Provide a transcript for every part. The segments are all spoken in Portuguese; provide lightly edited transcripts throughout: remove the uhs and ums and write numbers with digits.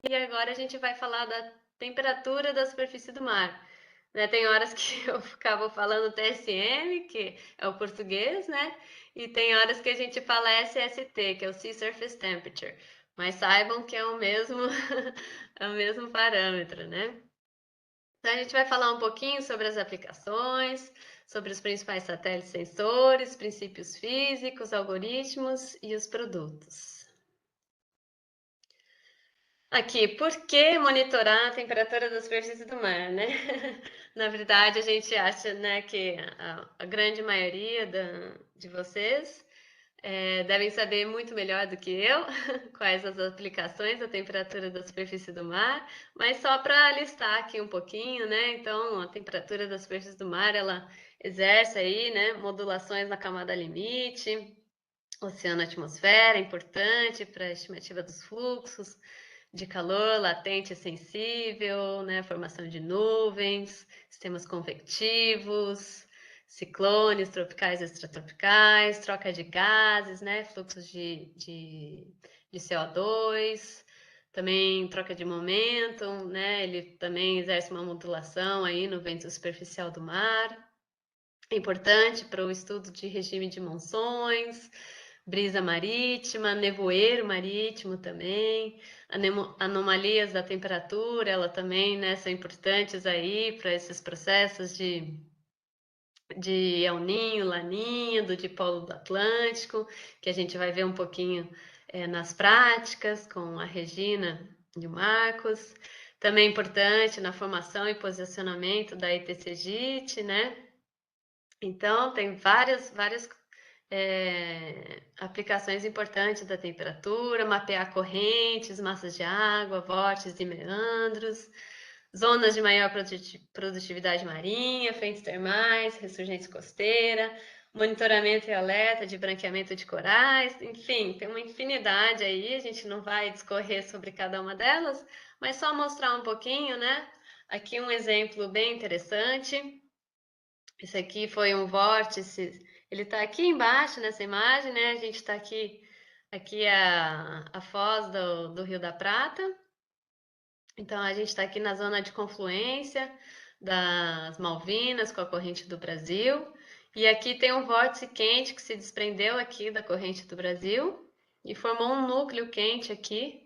E agora a gente vai falar da temperatura da superfície do mar. Né, tem horas que eu acabo falando TSM, que é o português, né? E tem horas que a gente fala SST, que é o Sea Surface Temperature. Mas saibam que é o mesmo, é o mesmo parâmetro, né? Então a gente vai falar um pouquinho sobre as aplicações, sobre os principais satélites sensores, princípios físicos, algoritmos e os produtos. Aqui, por que monitorar a temperatura da superfície do mar, né? Na verdade, a gente acha, né, que a grande maioria de vocês devem saber muito melhor do que eu quais as aplicações da temperatura da superfície do mar, mas só para listar aqui um pouquinho, né? Então, a temperatura da superfície do mar, ela exerce aí, né, modulações na camada limite, oceano-atmosfera, importante para a estimativa dos fluxos de calor latente e sensível, né? Formação de nuvens, sistemas convectivos, ciclones tropicais e extratropicais, troca de gases, né? Fluxos de CO2, também troca de momento, né? Ele também exerce uma modulação aí no vento superficial do mar. É importante para o estudo de regime de monções, brisa marítima, nevoeiro marítimo também, anomalias da temperatura, ela também, né, são importantes aí para esses processos de El Niño, Laninha, do dipolo do Atlântico, que a gente vai ver um pouquinho nas práticas com a Regina e o Marcos. Também importante na formação e posicionamento da ITCGIT, né? Então, tem várias aplicações importantes da temperatura, mapear correntes, massas de água, vórtices e meandros, zonas de maior produtividade marinha, frentes termais, ressurgência costeira, monitoramento e alerta de branqueamento de corais, enfim, tem uma infinidade aí, a gente não vai discorrer sobre cada uma delas, mas só mostrar um pouquinho, né? Aqui um exemplo bem interessante. Esse aqui foi um vórtice, ele está aqui embaixo nessa imagem, né? A gente está aqui é a foz do Rio da Prata. Então, a gente está aqui na zona de confluência das Malvinas com a corrente do Brasil. E aqui tem um vórtice quente que se desprendeu aqui da corrente do Brasil e formou um núcleo quente aqui.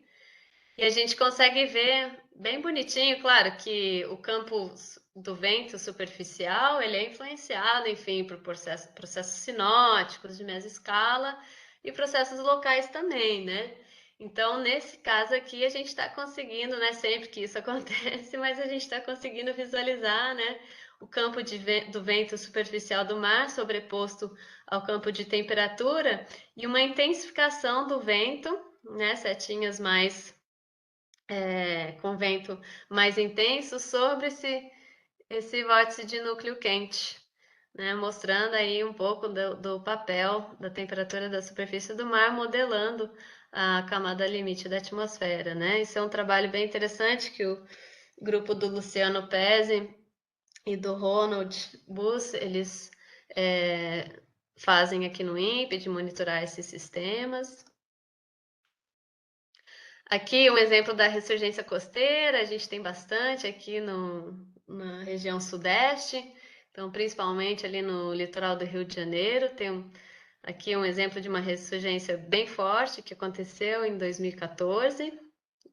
E a gente consegue ver bem bonitinho, claro, que o campo do vento superficial, ele é influenciado, enfim, por processos sinóticos de mesescala e processos locais também, né? Então, nesse caso aqui, a gente está conseguindo, né, sempre que isso acontece, mas a gente está conseguindo visualizar, né, o campo do vento superficial do mar sobreposto ao campo de temperatura e uma intensificação do vento, né, setinhas mais com vento mais intenso sobre esse vórtice de núcleo quente, né? Mostrando aí um pouco do papel da temperatura da superfície do mar, modelando a camada limite da atmosfera, né? Isso é um trabalho bem interessante que o grupo do Luciano Pezzi e do Ronald Bus, eles fazem aqui no INPE de monitorar esses sistemas. Aqui um exemplo da ressurgência costeira, a gente tem bastante aqui na região sudeste, então principalmente ali no litoral do Rio de Janeiro, aqui um exemplo de uma ressurgência bem forte que aconteceu em 2014,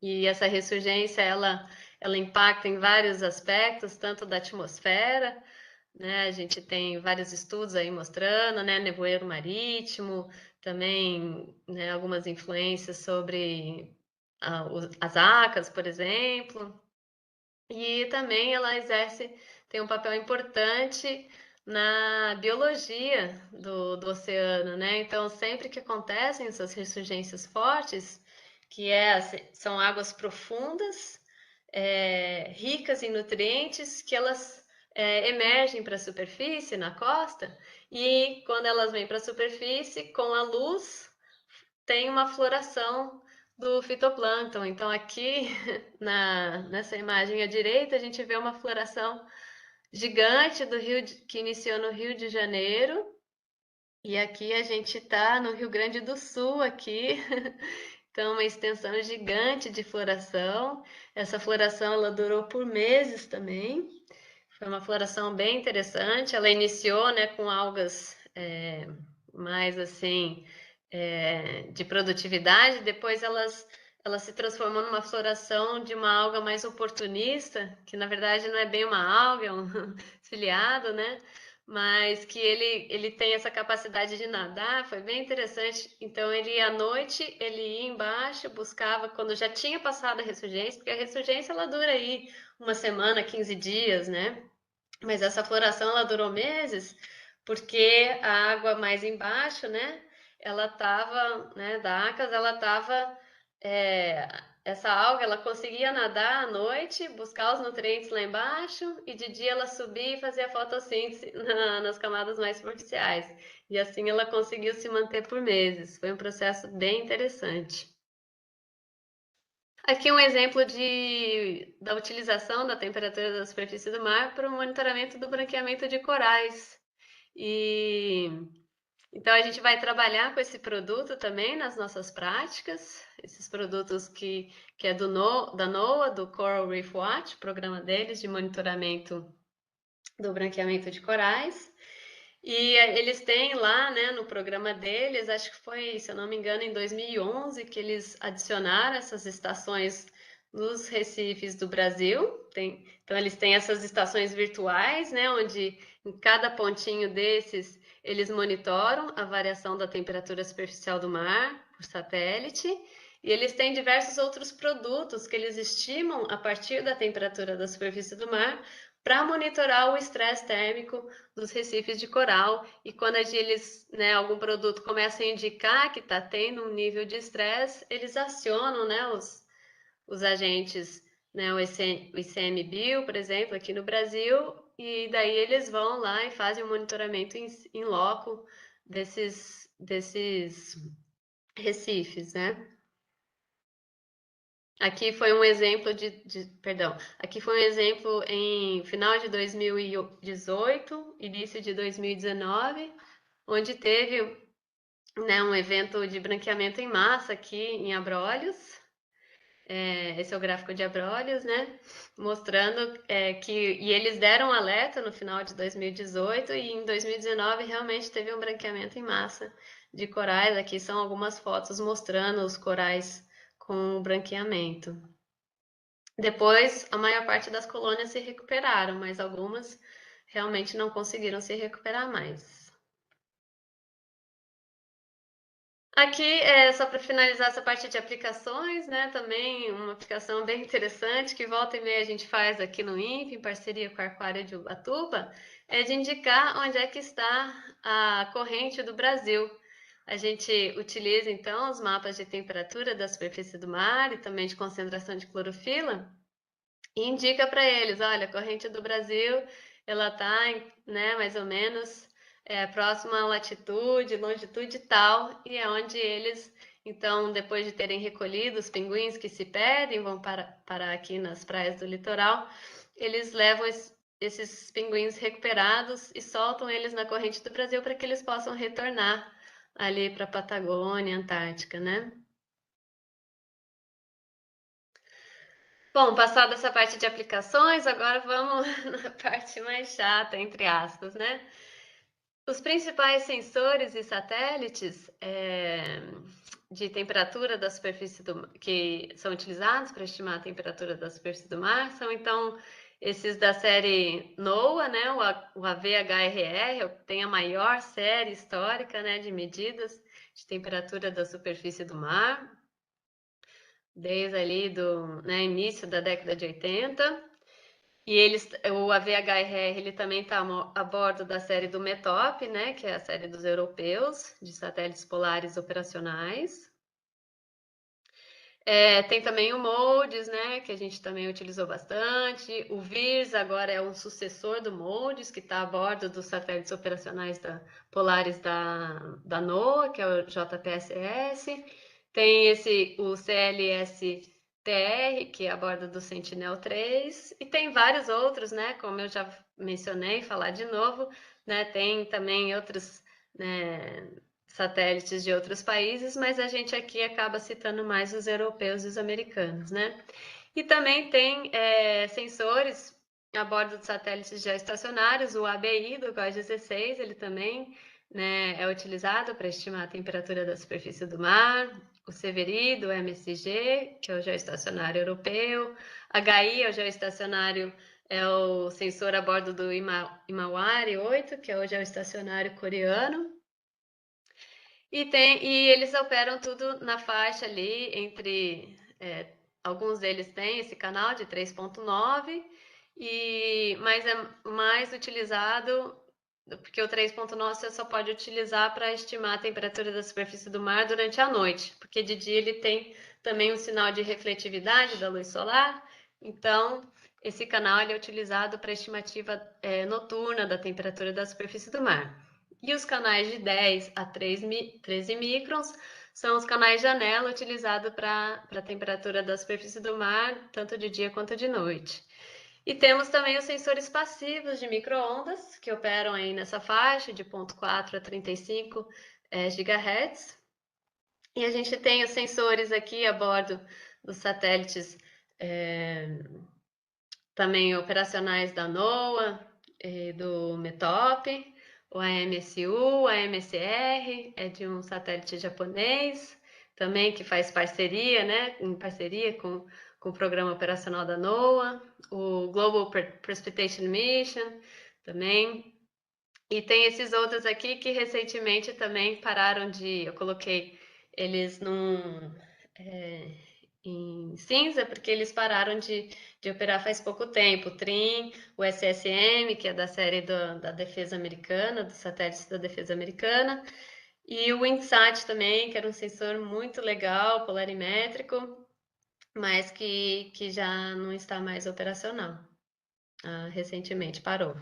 e essa ressurgência ela impacta em vários aspectos, tanto da atmosfera, né? A gente tem vários estudos aí mostrando, né? Nevoeiro marítimo, também, né, algumas influências sobre as ACAS, por exemplo, e também ela tem um papel importante na biologia do oceano, né? Então, sempre que acontecem essas ressurgências fortes, são águas profundas, ricas em nutrientes, que elas emergem para a superfície, na costa, e quando elas vêm para a superfície, com a luz, tem uma floração do fitoplâncton. Então, aqui nessa imagem à direita, a gente vê uma floração gigante que iniciou no Rio de Janeiro. E aqui a gente está no Rio Grande do Sul, aqui. Então, uma extensão gigante de floração. Essa floração ela durou por meses também. Foi uma floração bem interessante. Ela iniciou, né, com algas mais assim de produtividade. Depois ela se transformou numa floração de uma alga mais oportunista, que na verdade não é bem uma alga, é um ciliado, né? Mas que ele tem essa capacidade de nadar, foi bem interessante. Então ele à noite ele ia embaixo, buscava quando já tinha passado a ressurgência, porque a ressurgência ela dura aí uma semana, 15 dias, né? Mas essa floração ela durou meses, porque a água mais embaixo, né? Ela estava, né? Da Acas, ela estava essa alga ela conseguia nadar à noite, buscar os nutrientes lá embaixo e de dia ela subia e fazia fotossíntese nas camadas mais superficiais. E assim ela conseguiu se manter por meses. Foi um processo bem interessante. Aqui um exemplo da utilização da temperatura da superfície do mar para o monitoramento do branqueamento de corais. E então a gente vai trabalhar com esse produto também nas nossas práticas, esses produtos que é da NOAA, do Coral Reef Watch, programa deles de monitoramento do branqueamento de corais. E eles têm lá, né, no programa deles, acho que foi, se eu não me engano, em 2011 que eles adicionaram essas estações nos recifes do Brasil. Então eles têm essas estações virtuais, né, onde em cada pontinho desses eles monitoram a variação da temperatura superficial do mar por satélite. E eles têm diversos outros produtos que eles estimam a partir da temperatura da superfície do mar para monitorar o estresse térmico dos recifes de coral. E quando eles, né, algum produto começa a indicar que está tendo um nível de estresse, eles acionam, né, os agentes, né, o ICMBio, por exemplo, aqui no Brasil, e daí eles vão lá e fazem um monitoramento em loco desses recifes, né? Aqui foi um exemplo perdão, aqui foi um exemplo em final de 2018, início de 2019, onde teve, né, um evento de branqueamento em massa aqui em Abrolhos. Esse é o gráfico de Abrolhos, né? Mostrando e eles deram um alerta no final de 2018 e em 2019 realmente teve um branqueamento em massa de corais. Aqui são algumas fotos mostrando os corais com branqueamento. Depois, a maior parte das colônias se recuperaram, mas algumas realmente não conseguiram se recuperar mais. Aqui, só para finalizar essa parte de aplicações, né? Também uma aplicação bem interessante que volta e meia a gente faz aqui no INPE, em parceria com a Aquária de Ubatuba, é de indicar onde é que está a corrente do Brasil. A gente utiliza, então, os mapas de temperatura da superfície do mar e também de concentração de clorofila, e indica para eles, olha, a corrente do Brasil, ela está, né, mais ou menos próxima à latitude, longitude tal, e é onde eles, então, depois de terem recolhido os pinguins que se perdem, vão parar aqui nas praias do litoral, eles levam esses pinguins recuperados e soltam eles na corrente do Brasil para que eles possam retornar ali para a Patagônia, Antártica, né? Bom, passada essa parte de aplicações, agora vamos na parte mais chata, entre aspas, né? Os principais sensores e satélites de temperatura da superfície que são utilizados para estimar a temperatura da superfície do mar são, então, esses da série NOAA, né? O AVHRR, tem a maior série histórica, né, de medidas de temperatura da superfície do mar, desde ali do, né, início da década de 80. E o AVHR ele também está a bordo da série do METOP, né, que é a série dos europeus, de satélites polares operacionais. Tem também o MODES, né, que a gente também utilizou bastante. O VIRS agora é um sucessor do MODES, que está a bordo dos satélites operacionais polares da NOAA, que é o JPSS. Tem o CLS-TR, que é a bordo do Sentinel-3, e tem vários outros, né, como eu já mencionei, falar de novo, né, tem também outros, né, satélites de outros países, mas a gente aqui acaba citando mais os europeus e os americanos, né? E também tem sensores a bordo de satélites geoestacionários, o ABI do GOES 16, ele também, né, é utilizado para estimar a temperatura da superfície do mar, o SEVERI do MSG, que é o geoestacionário europeu, HI é o geoestacionário, é o sensor a bordo do Imawari 8, que é o geoestacionário coreano, e eles operam tudo na faixa ali entre alguns deles têm esse canal de 3.9, mas é mais utilizado, porque o 3.9 você só pode utilizar para estimar a temperatura da superfície do mar durante a noite, porque de dia ele tem também um sinal de refletividade da luz solar, então esse canal ele é utilizado para estimativa noturna da temperatura da superfície do mar. E os canais de 10 a 13 microns são os canais janela utilizados para a temperatura da superfície do mar, tanto de dia quanto de noite. E temos também os sensores passivos de microondas, que operam aí nessa faixa de 0,4 a 35 GHz. E a gente tem os sensores aqui a bordo dos satélites também operacionais da NOAA, do METOP, o AMSU, a AMSR, é de um satélite japonês, também que faz parceria, né, em parceria com o Programa Operacional da NOAA, o Global Precipitation Mission, também. E tem esses outros aqui que recentemente também pararam eu coloquei eles em cinza, porque eles pararam de operar faz pouco tempo. O TRIM, o SSM, que é da série da Defesa Americana, dos satélites da Defesa Americana, e o INSAT também, que era um sensor muito legal, polarimétrico, mas que já não está mais operacional. Recentemente parou.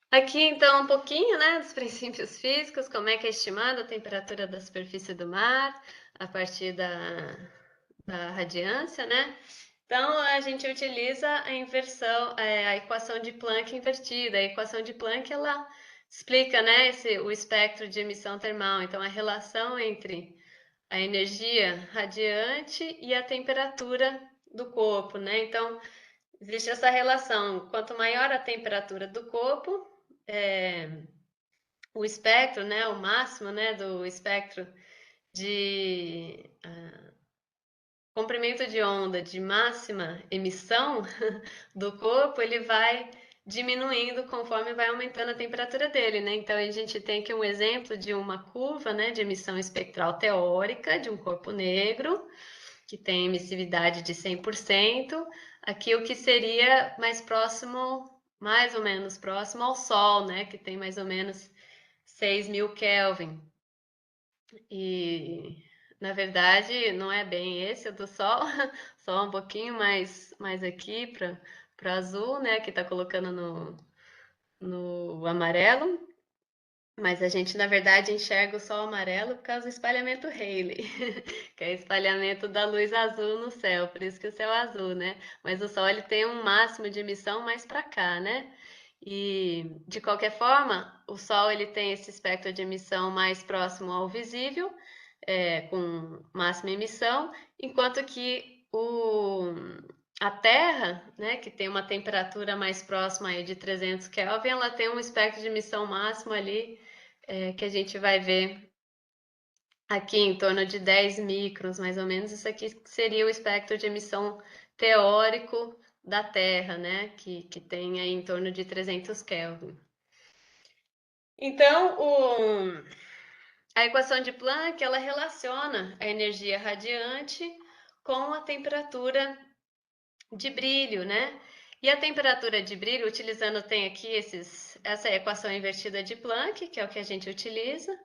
Aqui, então, um pouquinho, né, dos princípios físicos, como é que é estimada a temperatura da superfície do mar, a partir da radiância, né? Então, a gente utiliza a inversão, a equação de Planck invertida. A equação de Planck, ela explica, né, o espectro de emissão termal. Então, a relação entre a energia radiante e a temperatura do corpo, né? Então, existe essa relação. Quanto maior a temperatura do corpo, o espectro, né, o máximo, né, do espectro de comprimento de onda de máxima emissão do corpo, ele vai diminuindo conforme vai aumentando a temperatura dele, né? Então a gente tem aqui um exemplo de uma curva, né, de emissão espectral teórica de um corpo negro que tem emissividade de 100%. Aqui o que seria mais próximo, mais ou menos próximo ao Sol, né, que tem mais ou menos 6.000 Kelvin. E na verdade não é bem esse o do Sol, só um pouquinho mais aqui para azul, né? Que está colocando no amarelo. Mas a gente, na verdade, enxerga o Sol amarelo por causa do espalhamento Rayleigh, que é o espalhamento da luz azul no céu, por isso que o céu é azul, né? Mas o Sol ele tem um máximo de emissão mais para cá, né? E de qualquer forma, o Sol ele tem esse espectro de emissão mais próximo ao visível, com máxima emissão, enquanto que a Terra, né, que tem uma temperatura mais próxima aí de 300 Kelvin, ela tem um espectro de emissão máximo ali, que a gente vai ver aqui em torno de 10 microns, mais ou menos. Isso aqui seria o espectro de emissão teórico da Terra, né, que tem aí em torno de 300 Kelvin. Então, a equação de Planck, ela relaciona a energia radiante com a temperatura de brilho, né? E a temperatura de brilho, utilizando, tem aqui essa equação invertida de Planck, que é o que a gente utiliza,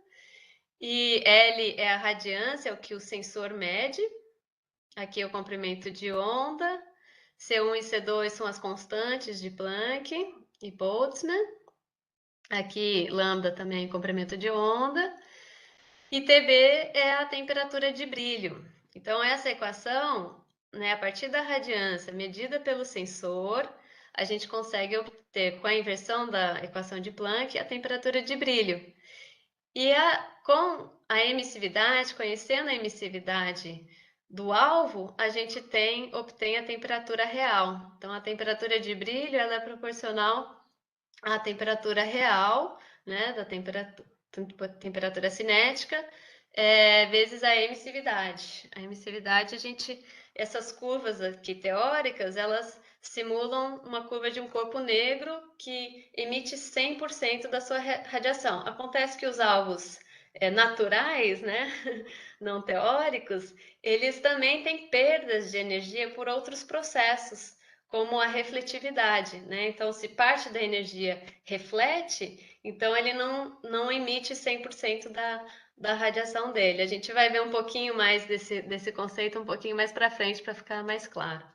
e L é a radiância, é o que o sensor mede, aqui é o comprimento de onda, C1 e C2 são as constantes de Planck e Boltzmann, aqui lambda também é comprimento de onda, e TB é a temperatura de brilho. Então, essa equação, né, a partir da radiância medida pelo sensor, a gente consegue obter, com a inversão da equação de Planck, a temperatura de brilho. E com a emissividade, conhecendo a emissividade do alvo, a gente obtém a temperatura real. Então, a temperatura de brilho ela é proporcional à temperatura real, né, da temperatura cinética, vezes a emissividade. A emissividade, essas curvas aqui teóricas, elas simulam uma curva de um corpo negro que emite 100% da sua radiação. Acontece que os alvos naturais, né, não teóricos, eles também têm perdas de energia por outros processos, como a refletividade, né? Então, se parte da energia reflete, então ele não emite 100% da radiação dele. A gente vai ver um pouquinho mais desse conceito um pouquinho mais para frente, para ficar mais claro.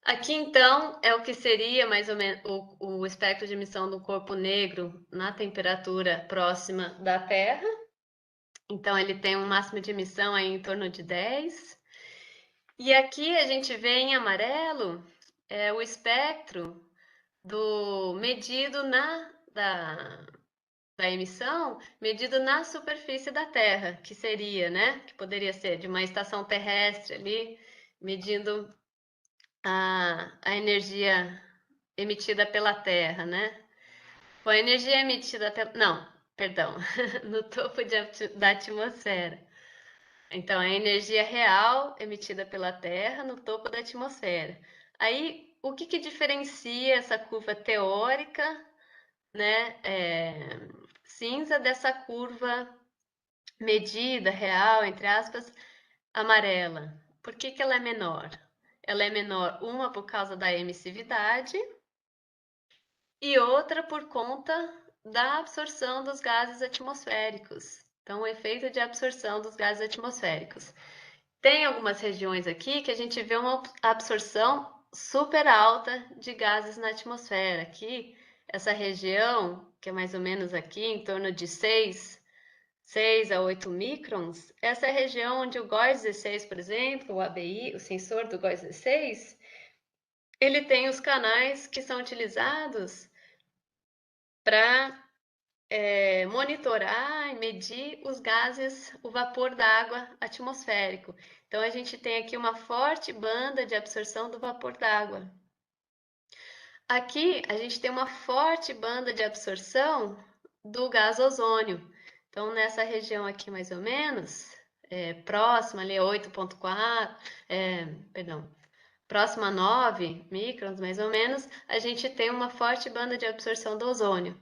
Aqui, então, é o que seria mais ou menos o espectro de emissão do corpo negro na temperatura próxima da Terra. Então, ele tem um máximo de emissão aí em torno de 10. E aqui a gente vê em amarelo o espectro medido da emissão, medido na superfície da Terra, que seria, né? Que poderia ser de uma estação terrestre ali, medindo a energia emitida pela Terra, né? Bom, a energia emitida pela... Não, perdão, no topo da atmosfera. Então, a energia real emitida pela Terra no topo da atmosfera. Aí, o que diferencia essa curva teórica, né, cinza dessa curva medida, real, entre aspas, amarela? Por que ela é menor? Ela é menor, uma por causa da emissividade e outra por conta da absorção dos gases atmosféricos. Então, o efeito de absorção dos gases atmosféricos. Tem algumas regiões aqui que a gente vê uma absorção super alta de gases na atmosfera. Aqui, essa região, que é mais ou menos aqui, em torno de 6 a 8 microns, essa é a região onde o GOES 16, por exemplo, o ABI, o sensor do GOES 16, ele tem os canais que são utilizados para monitorar e medir os gases, o vapor d'água atmosférico. Então, a gente tem aqui uma forte banda de absorção do vapor d'água. Aqui, a gente tem uma forte banda de absorção do gás ozônio. Então, nessa região aqui, mais ou menos, próxima ali a 8,4, perdão, próxima a 9 microns, mais ou menos, a gente tem uma forte banda de absorção do ozônio.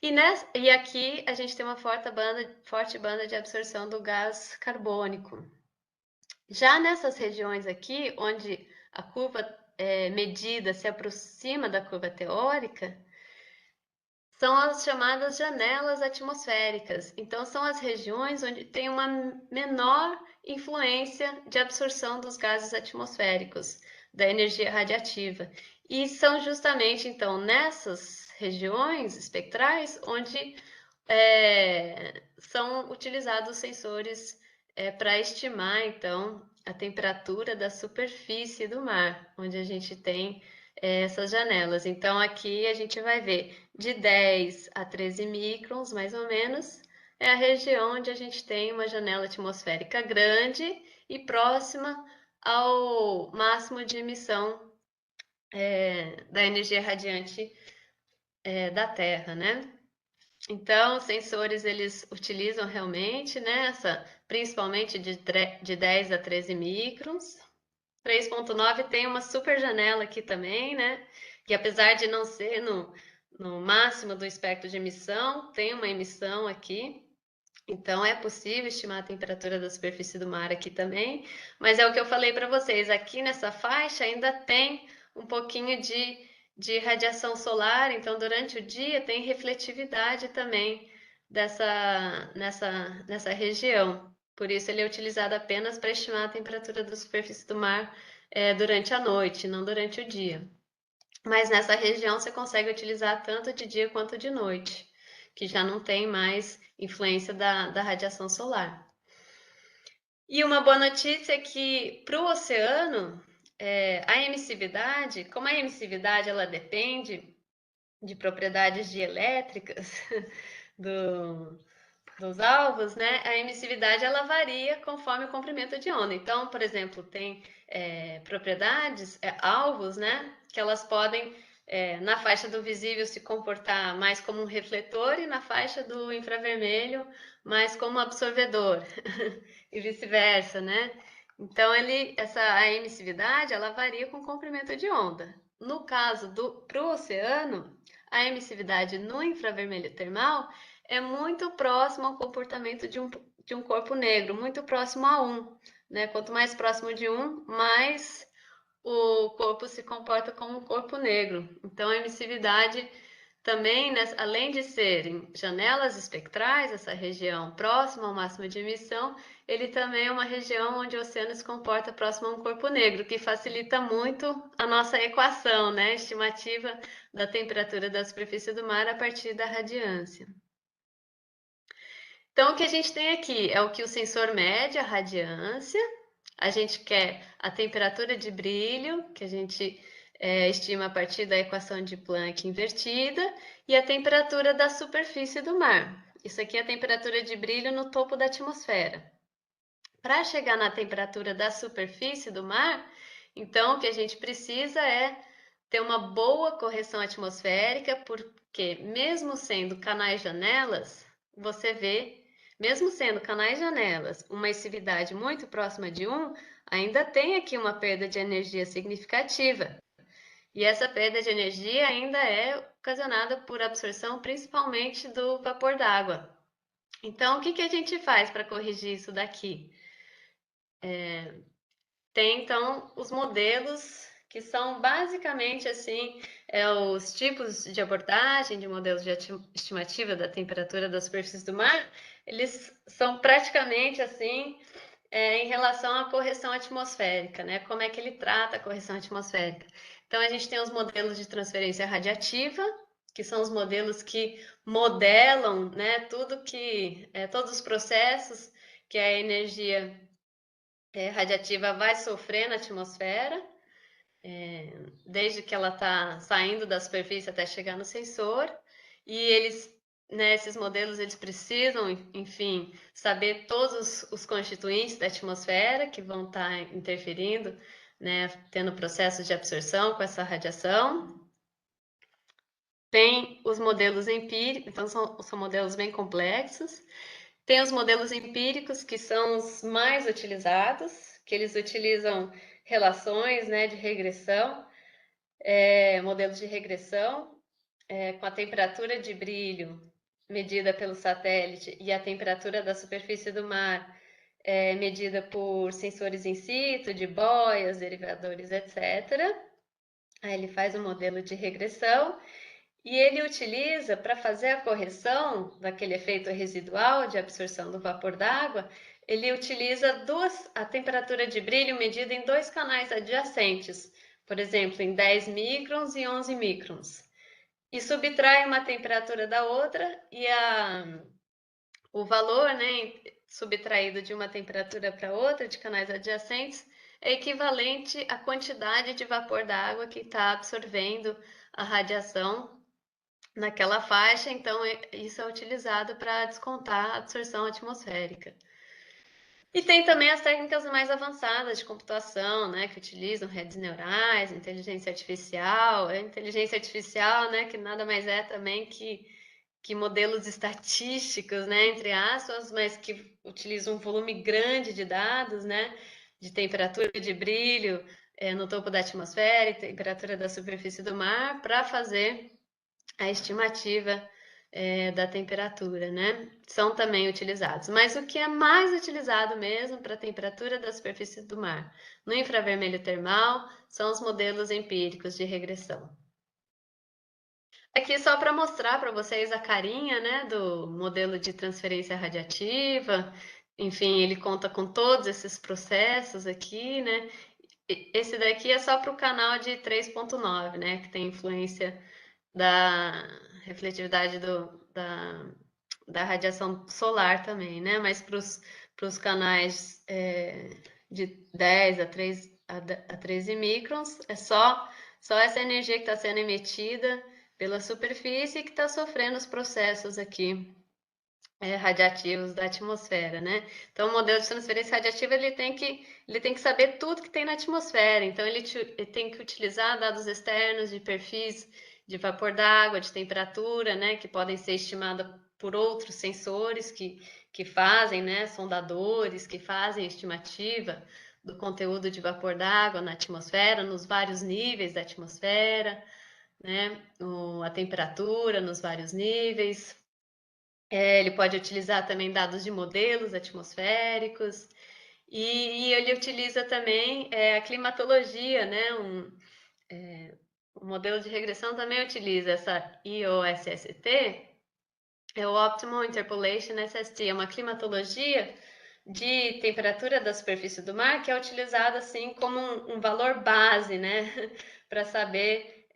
E aqui a gente tem uma forte banda de absorção do gás carbônico. Já nessas regiões aqui, onde a curva medida se aproxima da curva teórica, são as chamadas janelas atmosféricas. Então, são as regiões onde tem uma menor influência de absorção dos gases atmosféricos, da energia radiativa. E são justamente, então, nessas regiões espectrais onde são utilizados sensores para estimar, então, a temperatura da superfície do mar, onde a gente tem essas janelas. Então, aqui a gente vai ver de 10 a 13 microns, mais ou menos, é a região onde a gente tem uma janela atmosférica grande e próxima ao máximo de emissão da energia radiante da Terra, né? Então, os sensores, eles utilizam realmente, né, principalmente de 10 a 13 microns. 3.9 tem uma super janela aqui também, né? Que apesar de não ser no máximo do espectro de emissão, tem uma emissão aqui. Então, é possível estimar a temperatura da superfície do mar aqui também. Mas é o que eu falei para vocês, aqui nessa faixa ainda tem um pouquinho de radiação solar, então durante o dia tem refletividade também nessa região. Por isso ele é utilizado apenas para estimar a temperatura da superfície do mar durante a noite, não durante o dia. Mas nessa região você consegue utilizar tanto de dia quanto de noite, que já não tem mais influência da radiação solar. E uma boa notícia é que para o oceano, a emissividade, como a emissividade ela depende de propriedades dielétricas dos alvos, né? A emissividade ela varia conforme o comprimento de onda. Então, por exemplo, tem propriedades, alvos, né? Que elas podem na faixa do visível se comportar mais como um refletor e na faixa do infravermelho mais como absorvedor e vice-versa, né? Então a emissividade ela varia com o comprimento de onda. No caso para o oceano, a emissividade no infravermelho termal é muito próximo ao comportamento de um corpo negro, muito próximo a 1, né? Quanto mais próximo de 1, mais o corpo se comporta como um corpo negro. Então, a emissividade também, né, além de serem janelas espectrais, essa região próxima ao máximo de emissão, ele também é uma região onde o oceano se comporta próximo a um corpo negro, que facilita muito a nossa equação, né, estimativa da temperatura da superfície do mar a partir da radiância. Então, o que a gente tem aqui é o que o sensor mede, a radiância. A gente quer a temperatura de brilho, que a gente estima a partir da equação de Planck invertida, e a temperatura da superfície do mar. Isso aqui é a temperatura de brilho no topo da atmosfera. Para chegar na temperatura da superfície do mar, então o que a gente precisa é ter uma boa correção atmosférica, porque mesmo sendo canais janelas, você vê, mesmo sendo canais janelas, uma emissividade muito próxima de 1, ainda tem aqui uma perda de energia significativa. E essa perda de energia ainda é ocasionada por absorção principalmente do vapor d'água. Então, o que a gente faz para corrigir isso daqui? Tem então os modelos que são basicamente assim, os tipos de abordagem de modelos de estimativa da temperatura da superfície do mar, eles são praticamente assim em relação à correção atmosférica, né? Como é que ele trata a correção atmosférica? Então a gente tem os modelos de transferência radiativa, que são os modelos que modelam, né, todos os processos que a energia radiativa vai sofrer na atmosfera, desde que ela está saindo da superfície até chegar no sensor, e eles, né, esses modelos, eles precisam, enfim, saber todos os constituintes da atmosfera que vão estar interferindo, né, tendo processos de absorção com essa radiação. Tem os modelos empíricos, então são modelos bem complexos. Tem os modelos empíricos, que são os mais utilizados, que eles utilizam relações, né, de regressão, modelos de regressão, com a temperatura de brilho medida pelo satélite e a temperatura da superfície do mar medida por sensores in situ, de boias, derivadores, etc. Aí ele faz um modelo de regressão e ele utiliza, para fazer a correção daquele efeito residual de absorção do vapor d'água, ele utiliza a temperatura de brilho medida em dois canais adjacentes, por exemplo, em 10 microns e 11 microns. E subtrai uma temperatura da outra e o valor, né, subtraído de uma temperatura para outra, de canais adjacentes, é equivalente à quantidade de vapor d'água que está absorvendo a radiação naquela faixa, então isso é utilizado para descontar a absorção atmosférica. E tem também as técnicas mais avançadas de computação, né, que utilizam redes neurais, inteligência artificial, né, que nada mais é também que modelos estatísticos, né, entre aspas, mas que utilizam um volume grande de dados, né, de temperatura de brilho no topo da atmosfera e temperatura da superfície do mar, para fazer a estimativa da temperatura, né? São também utilizados. Mas o que é mais utilizado mesmo para a temperatura da superfície do mar no infravermelho termal são os modelos empíricos de regressão. Aqui só para mostrar para vocês a carinha, né, do modelo de transferência radiativa. Enfim, ele conta com todos esses processos aqui, né? Esse daqui é só para o canal de 3.9, né, que tem influência da refletividade da radiação solar também, né? Mas para os canais de 10 a a 13 microns, é só essa energia que está sendo emitida pela superfície que está sofrendo os processos aqui radiativos da atmosfera, né? Então, o modelo de transferência radiativa ele tem que saber tudo que tem na atmosfera. Então, ele tem que utilizar dados externos de perfis de vapor d'água, de temperatura, né? Que podem ser estimados por outros sensores que fazem, né? Sondadores que fazem estimativa do conteúdo de vapor d'água na atmosfera, nos vários níveis da atmosfera, né? A temperatura nos vários níveis. Ele pode utilizar também dados de modelos atmosféricos e ele utiliza também a climatologia, né? Um modelo de regressão também utiliza essa IOSST, é o Optimal Interpolation SST, é uma climatologia de temperatura da superfície do mar que é utilizada assim como um valor base, né? Para saber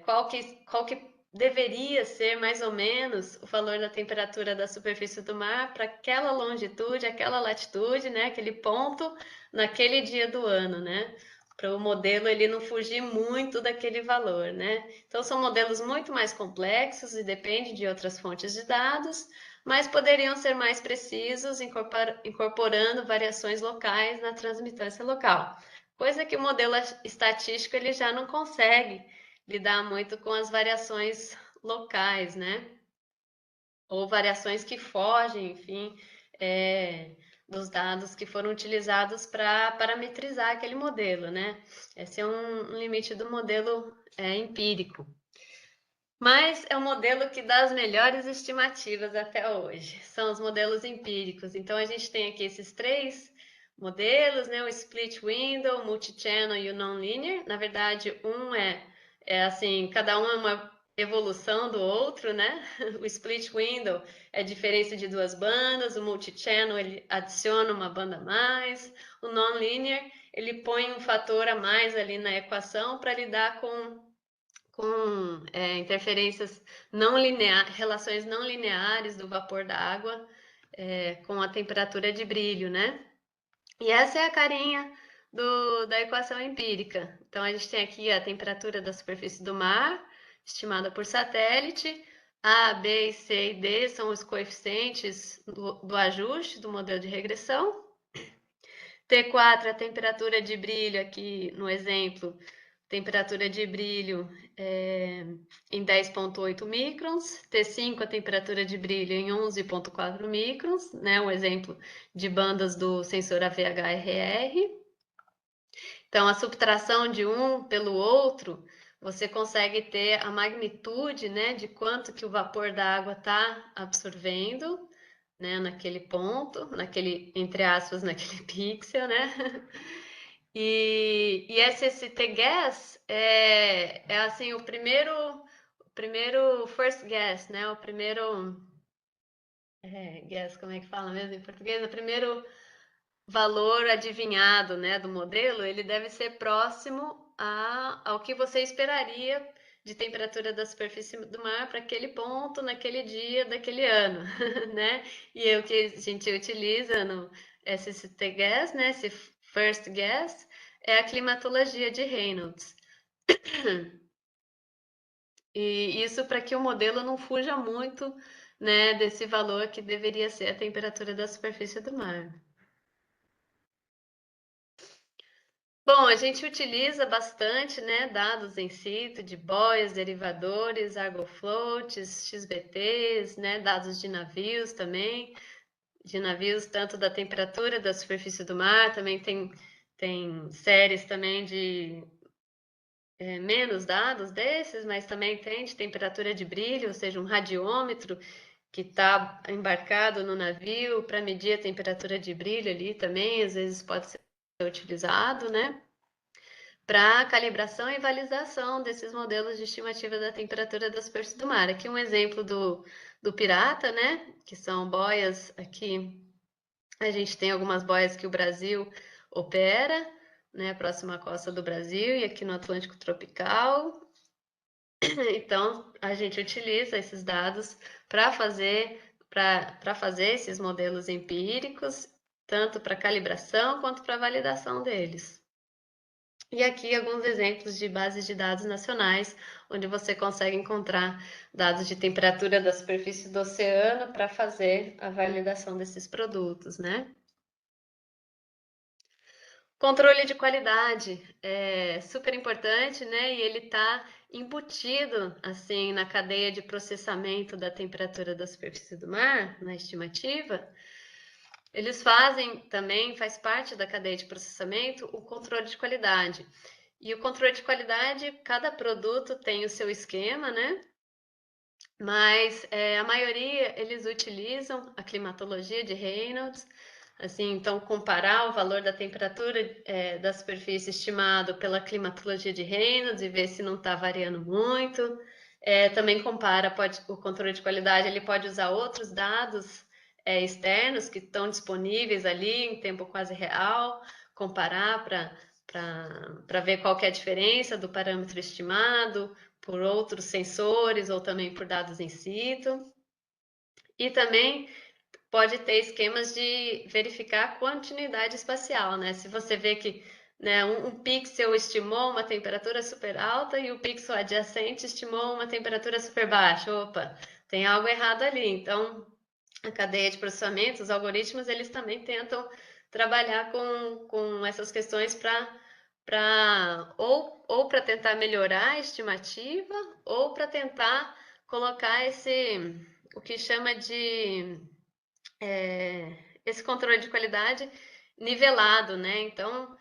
qual que deveria ser mais ou menos o valor da temperatura da superfície do mar para aquela longitude, aquela latitude, né? Aquele ponto naquele dia do ano, né? Para o modelo ele não fugir muito daquele valor, né? Então são modelos muito mais complexos e dependem de outras fontes de dados, mas poderiam ser mais precisos incorporando variações locais na transmitância local, coisa que o modelo estatístico ele já não consegue lidar muito com as variações locais, né? Ou variações que fogem, enfim, dos dados que foram utilizados para parametrizar aquele modelo, né? Esse é um limite do modelo empírico. Mas é um modelo que dá as melhores estimativas até hoje. São os modelos empíricos. Então, a gente tem aqui esses três modelos, né? O split window, o multi-channel e o non-linear. Na verdade, um é assim, cada um é uma evolução do outro, né? O split window é a diferença de duas bandas, o multi-channel ele adiciona uma banda a mais, o non-linear ele põe um fator a mais ali na equação para lidar com interferências não lineares, relações não lineares do vapor da água com a temperatura de brilho, né? E essa é a carinha da equação empírica. Então, a gente tem aqui a temperatura da superfície do mar, estimada por satélite. A, B, C e D são os coeficientes do ajuste do modelo de regressão. T4 é a temperatura de brilho aqui no exemplo, temperatura de brilho em 10,8 microns, T5 a temperatura de brilho em 11,4 microns, né? Um exemplo de bandas do sensor AVHRR. Então, a subtração de um pelo outro, você consegue ter a magnitude, né, de quanto que o vapor da água está absorvendo, né, naquele ponto, naquele, entre aspas, naquele pixel, né? E SST gas é assim o primeiro first guess, né? O primeiro guess, como é que fala mesmo em português? O primeiro valor adivinhado, né, do modelo, ele deve ser próximo ao que você esperaria de temperatura da superfície do mar para aquele ponto, naquele dia, daquele ano, né? E é o que a gente utiliza no SST gas, né? Esse first guess é a climatologia de Reynolds. E isso para que o modelo não fuja muito, né, desse valor que deveria ser a temperatura da superfície do mar. Bom, a gente utiliza bastante, né, dados em situ de boias, derivadores, argofloats, XBTs, né, dados de navios também, de navios tanto da temperatura da superfície do mar, também tem séries também de menos dados desses, mas também tem de temperatura de brilho, ou seja, um radiômetro que está embarcado no navio para medir a temperatura de brilho ali também, às vezes pode ser utilizado, né? Para calibração e validação desses modelos de estimativa da temperatura da superfície do mar. Aqui um exemplo do Pirata, né? Que são boias aqui. A gente tem algumas boias que o Brasil opera, né? Próxima à costa do Brasil e aqui no Atlântico Tropical. Então, a gente utiliza esses dados para fazer esses modelos empíricos, tanto para calibração quanto para validação deles. E aqui alguns exemplos de bases de dados nacionais, onde você consegue encontrar dados de temperatura da superfície do oceano para fazer a validação desses produtos, né? Controle de qualidade é super importante, né? E ele está embutido assim na cadeia de processamento da temperatura da superfície do mar, na estimativa. Eles fazem também, faz parte da cadeia de processamento, o controle de qualidade. E o controle de qualidade, cada produto tem o seu esquema, né? Mas a maioria eles utilizam a climatologia de Reynolds, assim, então comparar o valor da temperatura da superfície estimado pela climatologia de Reynolds e ver se não está variando muito. Também compara, o controle de qualidade, ele pode usar outros dados externos que estão disponíveis ali em tempo quase real, comparar para ver qual que é a diferença do parâmetro estimado por outros sensores ou também por dados in situ. E também pode ter esquemas de verificar a continuidade espacial, né? Se você vê que né, um pixel estimou uma temperatura super alta e o pixel adjacente estimou uma temperatura super baixa, opa, tem algo errado ali. Então, a cadeia de processamento, os algoritmos, eles também tentam trabalhar com essas questões ou para tentar melhorar a estimativa ou para tentar colocar o que chama de esse controle de qualidade nivelado, né? Então,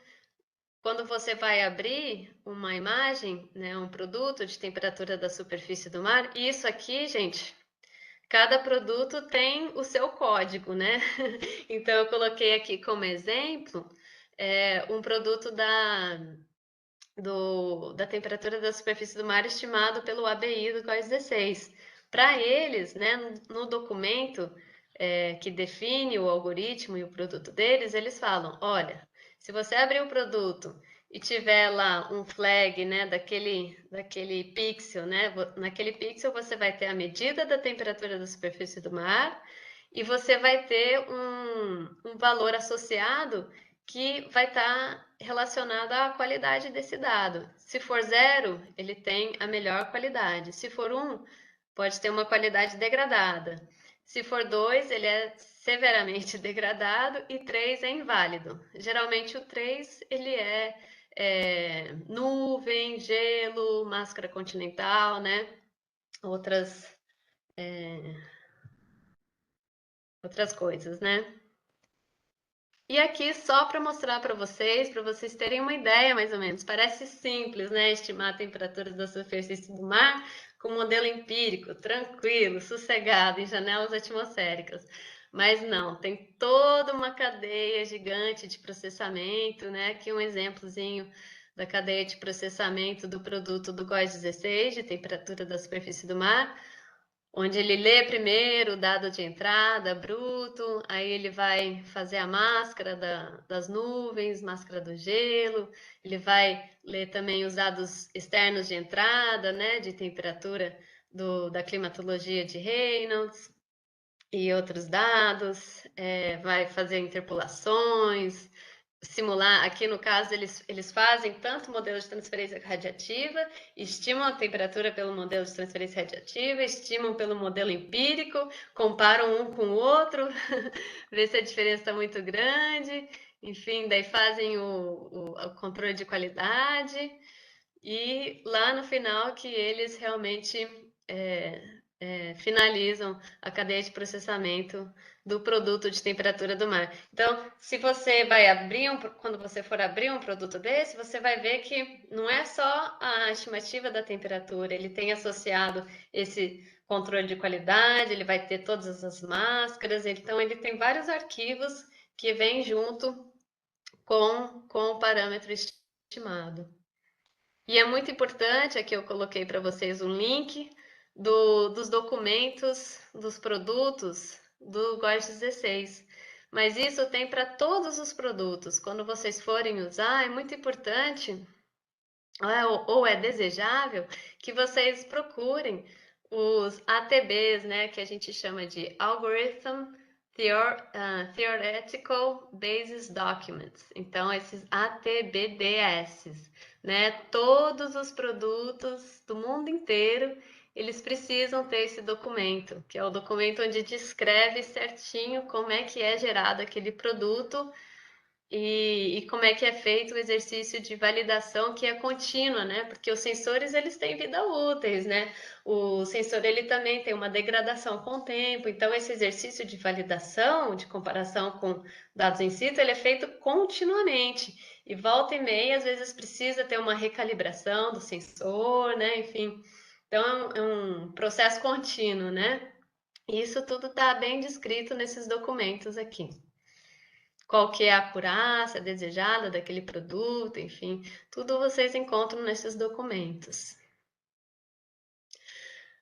quando você vai abrir uma imagem, né, um produto de temperatura da superfície do mar, e isso aqui, gente, cada produto tem o seu código, né? Então, eu coloquei aqui como exemplo um produto da temperatura da superfície do mar estimado pelo ABI do COIS 16. Para eles, né, no documento que define o algoritmo e o produto deles, eles falam, olha, se você abrir o produto e tiver lá um flag, né, daquele pixel, né, naquele pixel você vai ter a medida da temperatura da superfície do mar e você vai ter um valor associado que vai estar relacionado à qualidade desse dado. Se for 0, ele tem a melhor qualidade. Se for 1, pode ter uma qualidade degradada. Se for 2, ele é severamente degradado e 3 é inválido. Geralmente o 3 ele nuvem, gelo, máscara continental, né? Outras, outras coisas, né? E aqui só para mostrar para vocês terem uma ideia mais ou menos. Parece simples, né? Estimar a temperatura da superfície do mar com modelo empírico, tranquilo, sossegado, em janelas atmosféricas. Mas não, tem toda uma cadeia gigante de processamento, né? Aqui um exemplozinho da cadeia de processamento do produto do GOES 16, de temperatura da superfície do mar, onde ele lê primeiro o dado de entrada bruto, aí ele vai fazer a máscara das nuvens, máscara do gelo, ele vai ler também os dados externos de entrada, né, de temperatura da climatologia de Reynolds e outros dados, vai fazer interpolações, simular, aqui no caso eles fazem tanto o modelo de transferência radiativa, estimam a temperatura pelo modelo de transferência radiativa, estimam pelo modelo empírico, comparam um com o outro, vê se a diferença está muito grande, enfim, daí fazem o controle de qualidade e lá no final que eles realmente finalizam a cadeia de processamento do produto de temperatura do mar. Então, se você vai quando você for abrir um produto desse, você vai ver que não é só a estimativa da temperatura, ele tem associado esse controle de qualidade, ele vai ter todas as máscaras, então ele tem vários arquivos que vêm junto com o parâmetro estimado. E é muito importante, aqui eu coloquei para vocês um link dos documentos dos produtos do GOES 16. Mas isso tem para todos os produtos. Quando vocês forem usar, é muito importante, ou é desejável, que vocês procurem os ATBs, né, que a gente chama de Algorithm Theoretical Basis Documents. Então, esses ATBDS, né? Todos os produtos do mundo inteiro, eles precisam ter esse documento, que é o documento onde descreve certinho como é que é gerado aquele produto e como é que é feito o exercício de validação que é contínua, né? Porque os sensores eles têm vida úteis, né? O sensor ele também tem uma degradação com o tempo, então esse exercício de validação, de comparação com dados in situ, ele é feito continuamente. E volta e meia, às vezes precisa ter uma recalibração do sensor, né? Enfim, então é um processo contínuo, né? E isso tudo está bem descrito nesses documentos aqui. Qual que é a acurácia desejada daquele produto, enfim, tudo vocês encontram nesses documentos.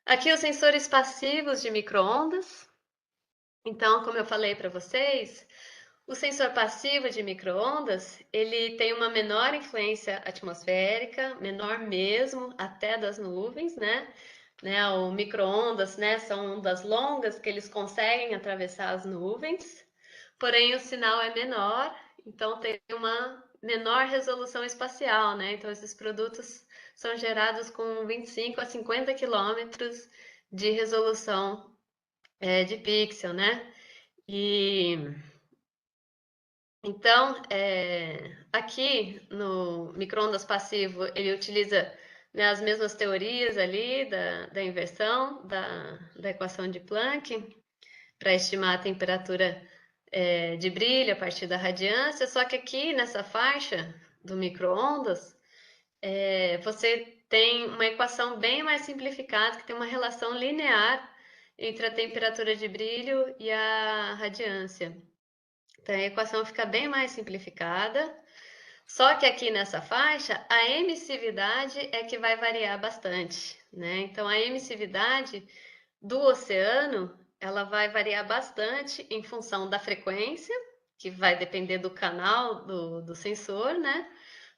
Aqui os sensores passivos de microondas. Então, como eu falei para vocês, o sensor passivo de microondas, ele tem uma menor influência atmosférica, menor mesmo, até das nuvens, né? O microondas, né, são ondas longas que eles conseguem atravessar as nuvens, porém o sinal é menor, então tem uma menor resolução espacial, né? Então esses produtos são gerados com 25 a 50 quilômetros de resolução de pixel, né? E então, aqui no microondas passivo, ele utiliza, né, as mesmas teorias ali da inversão da equação de Planck para estimar a temperatura de brilho a partir da radiância, só que aqui nessa faixa do microondas, você tem uma equação bem mais simplificada, que tem uma relação linear entre a temperatura de brilho e a radiância. Então, a equação fica bem mais simplificada, só que aqui nessa faixa, a emissividade é que vai variar bastante, né? Então, a emissividade do oceano, ela vai variar bastante em função da frequência, que vai depender do canal do sensor, né?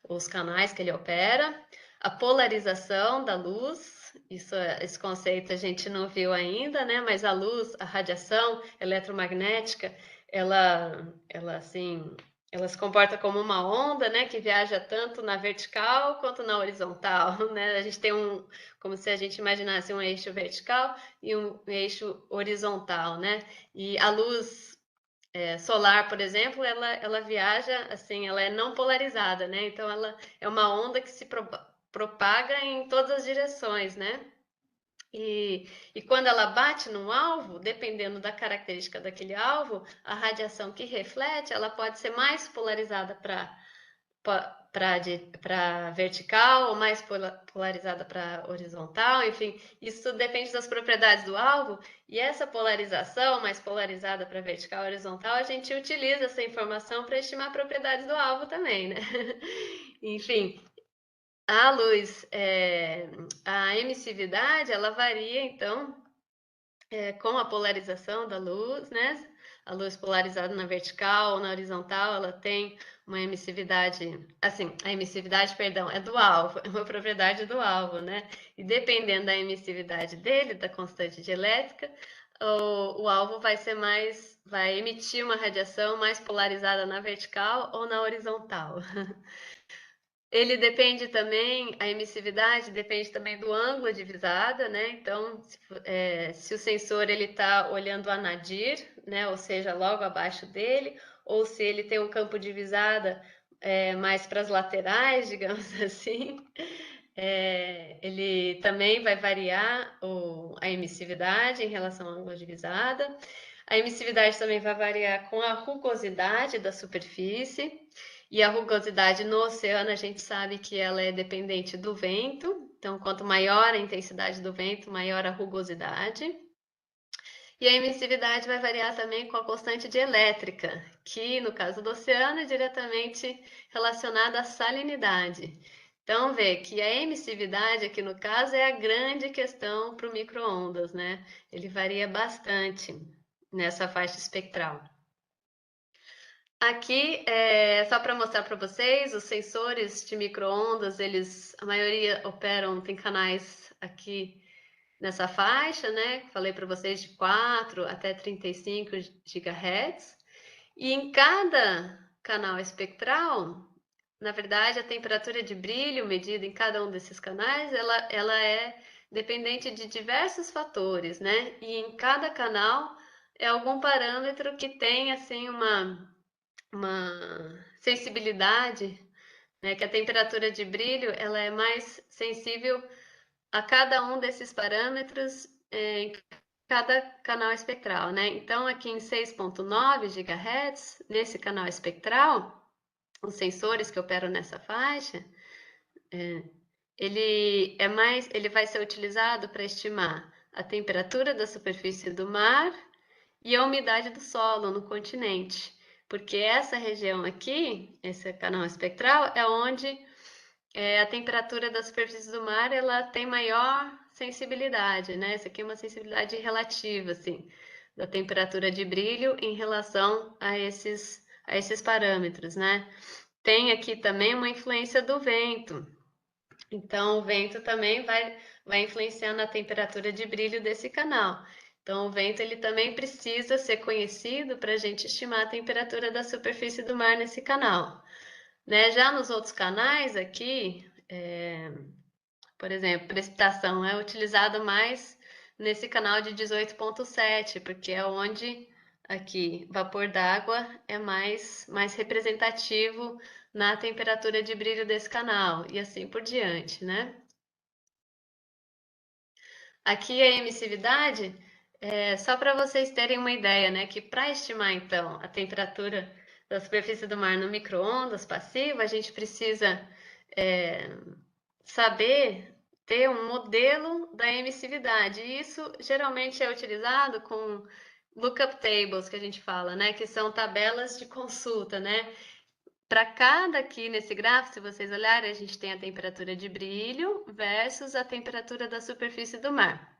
Os canais que ele opera, a polarização da luz, esse conceito a gente não viu ainda, né? Mas a luz, a radiação eletromagnética, ela assim, ela se comporta como uma onda, né? Que viaja tanto na vertical quanto na horizontal, né? A gente tem como se a gente imaginasse um eixo vertical e um eixo horizontal, né? E a luz solar, por exemplo, ela viaja assim, ela é não polarizada, né? Então ela é uma onda que se propaga em todas as direções, né? E quando ela bate num alvo, dependendo da característica daquele alvo, a radiação que reflete, ela pode ser mais polarizada para vertical ou mais polarizada para horizontal, enfim, isso depende das propriedades do alvo, e essa polarização mais polarizada para vertical e horizontal, a gente utiliza essa informação para estimar propriedades do alvo também, né? Enfim, a luz, a emissividade, ela varia, então, com a polarização da luz, né? A luz polarizada na vertical ou na horizontal, ela tem uma emissividade, assim, a emissividade, perdão, é do alvo, é uma propriedade do alvo, né? E dependendo da emissividade dele, da constante de elétrica, o alvo vai emitir uma radiação mais polarizada na vertical ou na horizontal. Ele depende também, a emissividade depende também do ângulo de visada, né? Então, se o sensor ele está olhando a nadir, né? Ou seja, logo abaixo dele, ou se ele tem um campo de visada mais para as laterais, digamos assim, ele também vai variar a emissividade em relação ao ângulo de visada. A emissividade também vai variar com a rugosidade da superfície. E a rugosidade no oceano, a gente sabe que ela é dependente do vento. Então, quanto maior a intensidade do vento, maior a rugosidade. E a emissividade vai variar também com a constante de elétrica, que no caso do oceano é diretamente relacionada à salinidade. Então, vê que a emissividade aqui no caso é a grande questão para o micro-ondas, né? Ele varia bastante nessa faixa espectral. Aqui é só para mostrar para vocês, os sensores de micro-ondas, a maioria operam, tem canais aqui nessa faixa, né? Falei para vocês de 4 até 35 GHz. E em cada canal espectral, na verdade, a temperatura de brilho medida em cada um desses canais, ela é dependente de diversos fatores, né? E em cada canal é algum parâmetro que tem, assim, uma sensibilidade, né? Que a temperatura de brilho, ela é mais sensível a cada um desses parâmetros em cada canal espectral, né? Então, aqui em 6.9 GHz, nesse canal espectral, os sensores que operam nessa faixa, ele vai ser utilizado para estimar a temperatura da superfície do mar e a umidade do solo no continente, porque essa região aqui, esse canal espectral, é onde a temperatura da superfície do mar ela tem maior sensibilidade, né? Essa aqui é uma sensibilidade relativa, assim, da temperatura de brilho em relação a esses parâmetros, né? Tem aqui também uma influência do vento. Então, o vento também vai influenciar na temperatura de brilho desse canal. Então, o vento ele também precisa ser conhecido para a gente estimar a temperatura da superfície do mar nesse canal. Né? Já nos outros canais aqui, por exemplo, precipitação é utilizado mais nesse canal de 18.7, porque é onde aqui vapor d'água é mais representativo na temperatura de brilho desse canal, e assim por diante, né? Aqui a emissividade, só para vocês terem uma ideia, né? Que para estimar então a temperatura da superfície do mar no micro-ondas passivo, a gente precisa saber ter um modelo da emissividade. E isso geralmente é utilizado com lookup tables, que a gente fala, né? Que são tabelas de consulta, né? Para cada aqui nesse gráfico, se vocês olharem, a gente tem a temperatura de brilho versus a temperatura da superfície do mar.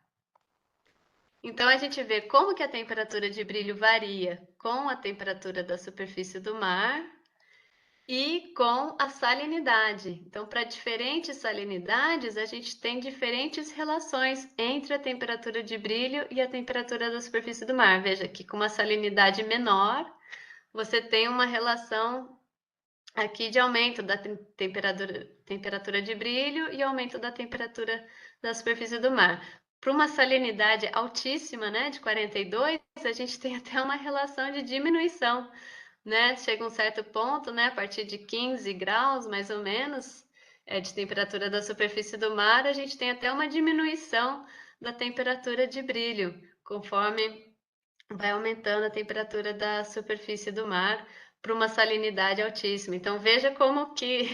Então, a gente vê como que a temperatura de brilho varia com a temperatura da superfície do mar e com a salinidade. Então, para diferentes salinidades, a gente tem diferentes relações entre a temperatura de brilho e a temperatura da superfície do mar. Veja que com uma salinidade menor, você tem uma relação aqui de aumento da temperatura de brilho e aumento da temperatura da superfície do mar. Para uma salinidade altíssima, né, de 42, a gente tem até uma relação de diminuição, né? Chega um certo ponto, né, a partir de 15 graus, mais ou menos, de temperatura da superfície do mar, a gente tem até uma diminuição da temperatura de brilho, conforme vai aumentando a temperatura da superfície do mar para uma salinidade altíssima. Então veja como que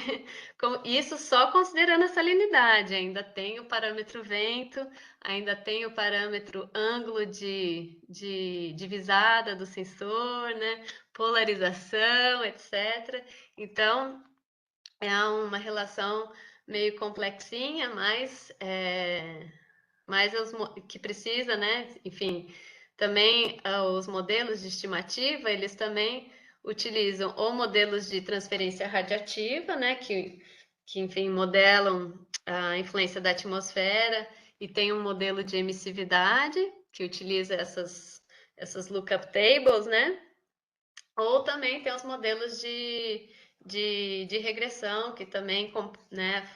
isso só considerando a salinidade, ainda tem o parâmetro vento, ainda tem o parâmetro ângulo de divisada do sensor, né? Polarização, etc. Então é uma relação meio complexinha, mas que precisa, né? Enfim, também os modelos de estimativa, eles também utilizam ou modelos de transferência radiativa, né? Que enfim, modelam a influência da atmosfera e tem um modelo de emissividade que utiliza essas lookup tables, né? Ou também tem os modelos de regressão, que também, né,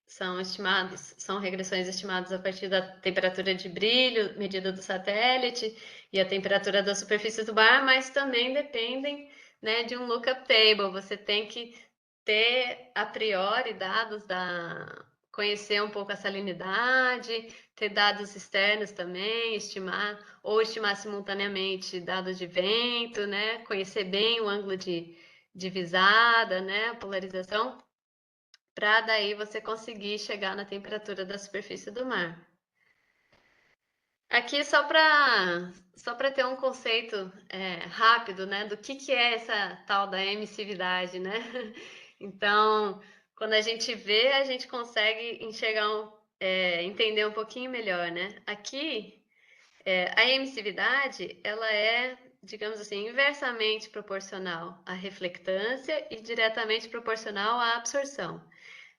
são regressões estimadas a partir da temperatura de brilho medida do satélite e a temperatura da superfície do mar, mas também dependem, né, de um lookup table. Você tem que ter a priori dados conhecer um pouco a salinidade, ter dados externos também, estimar simultaneamente dados de vento, né, conhecer bem o ângulo de visada, né, a polarização, para daí você conseguir chegar na temperatura da superfície do mar. Aqui só para ter um conceito rápido, né, do que é essa tal da emissividade, né? Então, quando a gente vê, a gente consegue entender um pouquinho melhor, né? Aqui, a emissividade, ela é, digamos assim, inversamente proporcional à reflectância e diretamente proporcional à absorção.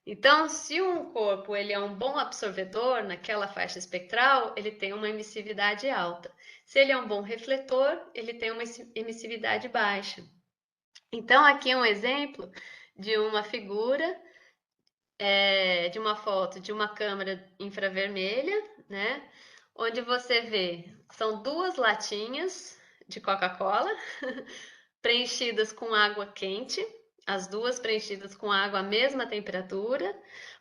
Então, se um corpo ele é um bom absorvedor naquela faixa espectral, ele tem uma emissividade alta. Se ele é um bom refletor, ele tem uma emissividade baixa. Então, aqui é um exemplo de uma figura, de uma foto de uma câmera infravermelha, né? Onde você vê, são duas latinhas de Coca-Cola preenchidas com água quente, as duas preenchidas com água à mesma temperatura,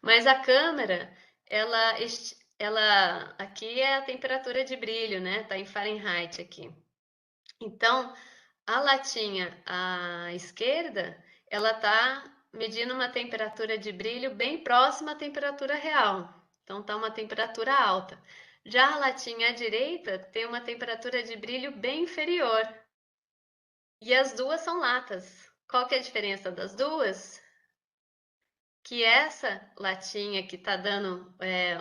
mas a câmera, ela aqui é a temperatura de brilho, né? Tá em Fahrenheit aqui. Então, a latinha à esquerda, ela tá medindo uma temperatura de brilho bem próxima à temperatura real. Então, tá uma temperatura alta. Já a latinha à direita tem uma temperatura de brilho bem inferior. E as duas são latas. Qual que é a diferença das duas? Que essa latinha que está dando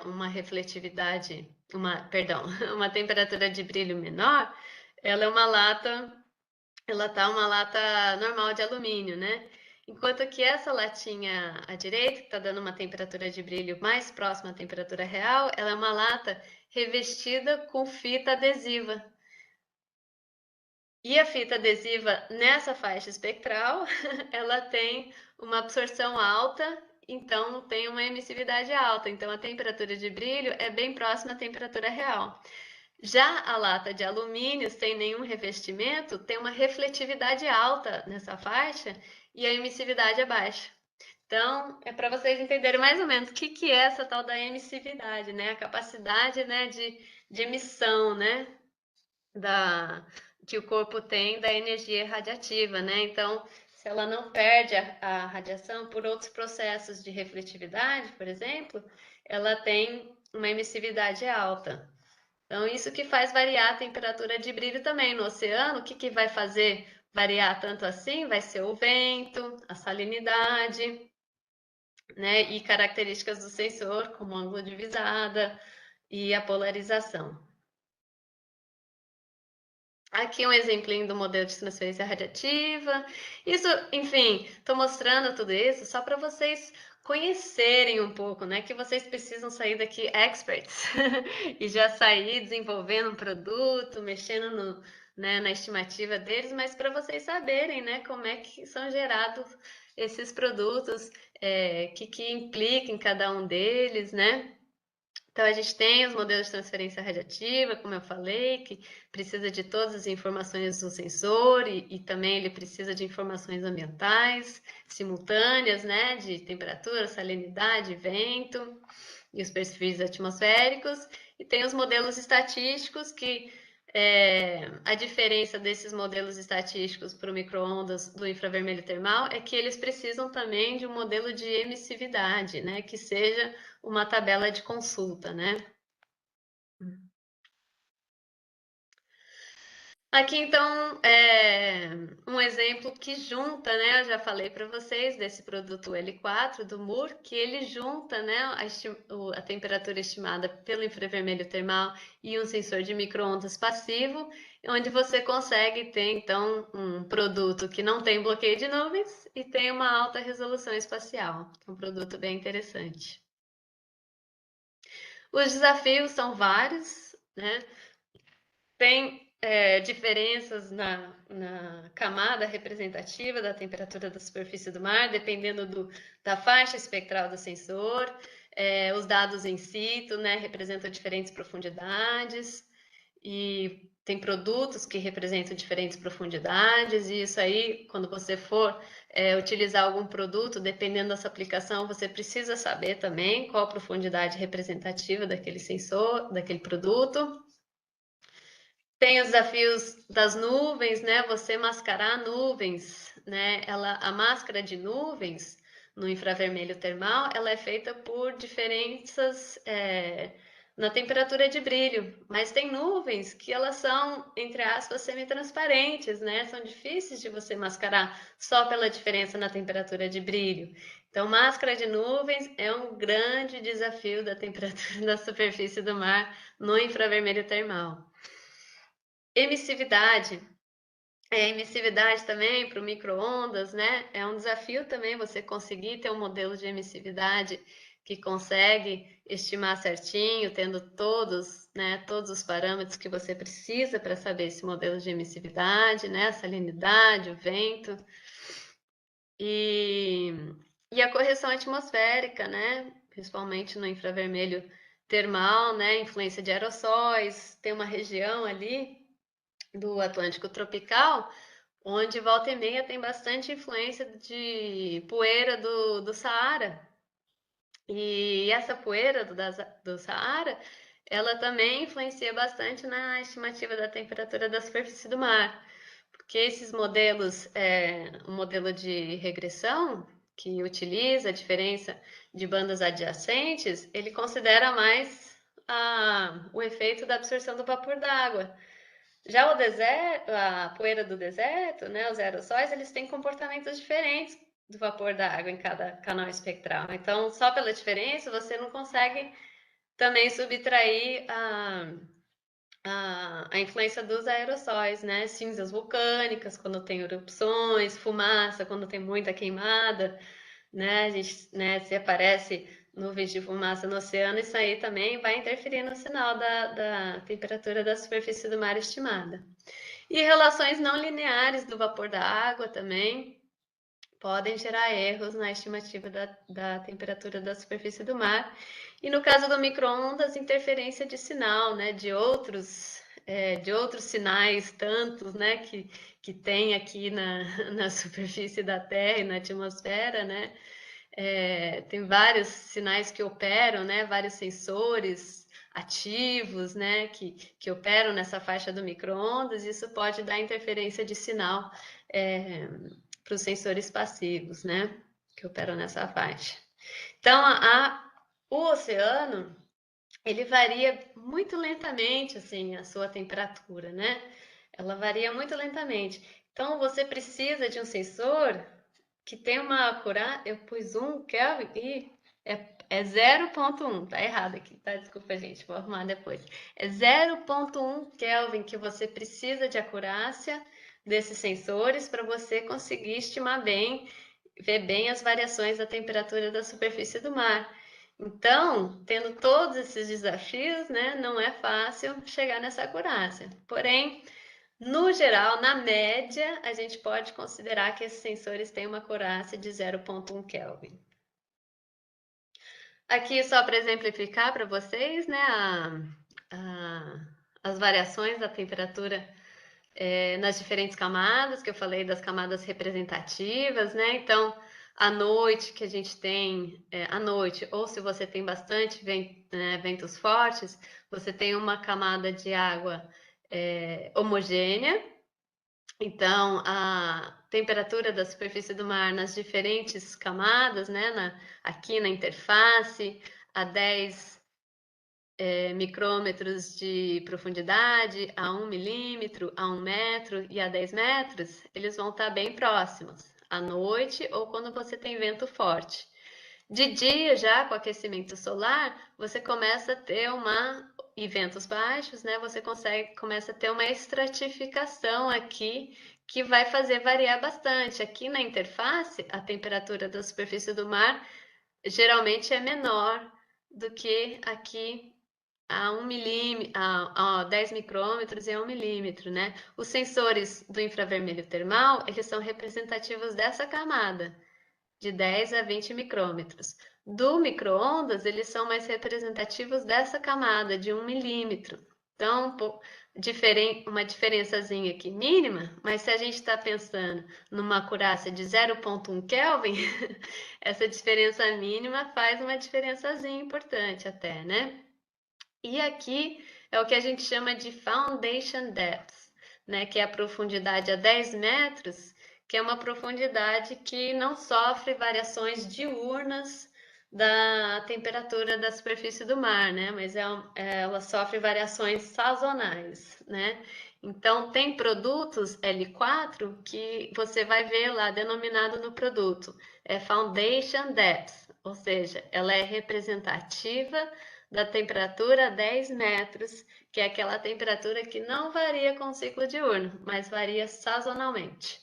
uma refletividade, perdão, uma temperatura de brilho menor, ela é uma lata, ela tá uma lata normal de alumínio, né? Enquanto que essa latinha à direita, que está dando uma temperatura de brilho mais próxima à temperatura real, ela é uma lata revestida com fita adesiva. E a fita adesiva nessa faixa espectral, ela tem uma absorção alta, então tem uma emissividade alta. Então a temperatura de brilho é bem próxima à temperatura real. Já a lata de alumínio, sem nenhum revestimento, tem uma refletividade alta nessa faixa e a emissividade é baixa. Então, é para vocês entenderem mais ou menos o que é essa tal da emissividade, né? A capacidade, né, de emissão, né? Que o corpo tem da energia radiativa, né? Então, se ela não perde a radiação por outros processos de refletividade, por exemplo, ela tem uma emissividade alta. Então, isso que faz variar a temperatura de brilho também no oceano. O que vai fazer variar tanto assim? Vai ser o vento, a salinidade, né? E características do sensor, como ângulo de visada e a polarização. Aqui um exemplinho do modelo de transferência radiativa. Isso, enfim, estou mostrando tudo isso só para vocês conhecerem um pouco, né? Que vocês precisam sair daqui experts e já sair desenvolvendo um produto, mexendo né, na estimativa deles, mas para vocês saberem, né, como é que são gerados esses produtos, que implica em cada um deles, né? Então, a gente tem os modelos de transferência radiativa, como eu falei, que precisa de todas as informações do sensor e também ele precisa de informações ambientais simultâneas, né, de temperatura, salinidade, vento e os perfis atmosféricos. E tem os modelos estatísticos que a diferença desses modelos estatísticos para o micro-ondas do infravermelho termal é que eles precisam também de um modelo de emissividade, né, que seja uma tabela de consulta, né? Aqui, então, um exemplo que junta, né? Eu já falei para vocês desse produto L4 do Moore, que ele junta, né, a temperatura estimada pelo infravermelho termal e um sensor de micro-ondas passivo, onde você consegue ter, então, um produto que não tem bloqueio de nuvens e tem uma alta resolução espacial. Um produto bem interessante. Os desafios são vários, né? Tem diferenças na camada representativa da temperatura da superfície do mar, dependendo da faixa espectral do sensor. Os dados in situ, né, representam diferentes profundidades e tem produtos que representam diferentes profundidades, e isso aí, quando você for utilizar algum produto, dependendo da sua aplicação, você precisa saber também qual a profundidade representativa daquele sensor, daquele produto. Tem os desafios das nuvens, né? Você mascarar nuvens, né? A máscara de nuvens no infravermelho termal, ela é feita por diferenças na temperatura de brilho, mas tem nuvens que elas são, entre aspas, semi-transparentes, né? São difíceis de você mascarar só pela diferença na temperatura de brilho. Então, máscara de nuvens é um grande desafio da temperatura da superfície do mar no infravermelho termal. Emissividade Emissividade também para o micro-ondas, né? É um desafio também você conseguir ter um modelo de emissividade que consegue estimar certinho, tendo todos, né, todos os parâmetros que você precisa para saber esse modelo de emissividade, né? A salinidade, o vento. E, e a correção atmosférica, né? Principalmente no infravermelho termal, né? Influência de aerossóis, tem uma região ali do Atlântico tropical, onde volta e meia tem bastante influência de poeira do Saara. E essa poeira do Saara, ela também influencia bastante na estimativa da temperatura da superfície do mar. Porque esses modelos, o modelo de regressão, que utiliza a diferença de bandas adjacentes, ele considera mais o efeito da absorção do vapor d'água. Já o deserto, a poeira do deserto, né, os aerossóis, eles têm comportamentos diferentes do vapor da água em cada canal espectral. Então, só pela diferença, você não consegue também subtrair a influência dos aerossóis, né? Cinzas vulcânicas, quando tem erupções, fumaça, quando tem muita queimada, né? A gente, né, se aparece nuvens de fumaça no oceano, isso aí também vai interferir no sinal da temperatura da superfície do mar estimada. E relações não lineares do vapor da água também podem gerar erros na estimativa da temperatura da superfície do mar. E no caso do micro-ondas, interferência de sinal, né, de outros sinais, tantos, né, que tem aqui na superfície da Terra e na atmosfera, né, tem vários sinais que operam, né, vários sensores ativos, né, que operam nessa faixa do micro-ondas, isso pode dar interferência de sinal para os sensores passivos, né, que operam nessa faixa. Então, o oceano, ele varia muito lentamente, assim, a sua temperatura, né? Ela varia muito lentamente. Então, você precisa de um sensor que tem uma acurácia. Eu pus 1 Kelvin e é 0,1, tá errado aqui, tá? Desculpa, gente, vou arrumar depois. É 0,1 Kelvin que você precisa de acurácia desses sensores para você conseguir estimar bem, ver bem as variações da temperatura da superfície do mar. Então, tendo todos esses desafios, né, não é fácil chegar nessa acurácia. Porém, no geral, na média, a gente pode considerar que esses sensores têm uma acurácia de 0,1 Kelvin. Aqui, só para exemplificar para vocês, né, as variações da temperatura nas diferentes camadas, que eu falei das camadas representativas, né? Então, à noite que a gente tem, à noite, ou se você tem bastante ventos fortes, você tem uma camada de água homogênea. Então, a temperatura da superfície do mar nas diferentes camadas, né? Aqui na interface, a 10 micrômetros de profundidade, a 1 milímetro, a 1 metro e a 10 metros, eles vão estar bem próximos, à noite ou quando você tem vento forte. De dia, já com aquecimento solar, você começa a ter e ventos baixos, né? Você começa a ter uma estratificação aqui que vai fazer variar bastante. Aqui na interface, a temperatura da superfície do mar geralmente é menor do que aqui a 1 milímetro, a 10 micrômetros e a 1 milímetro, né? Os sensores do infravermelho termal, eles são representativos dessa camada, de 10 a 20 micrômetros. Do micro-ondas, eles são mais representativos dessa camada, de 1 milímetro. Então, uma diferençazinha aqui mínima, mas se a gente está pensando numa acurácia de 0,1 Kelvin, essa diferença mínima faz uma diferençazinha importante até, né? E aqui é o que a gente chama de foundation depth, né? Que é a profundidade a 10 metros, que é uma profundidade que não sofre variações diurnas da temperatura da superfície do mar, né? Mas ela sofre variações sazonais, né? Então, tem produtos L4 que você vai ver lá denominado no produto, é Foundation Depth, ou seja, ela é representativa da temperatura a 10 metros, que é aquela temperatura que não varia com o ciclo diurno, mas varia sazonalmente.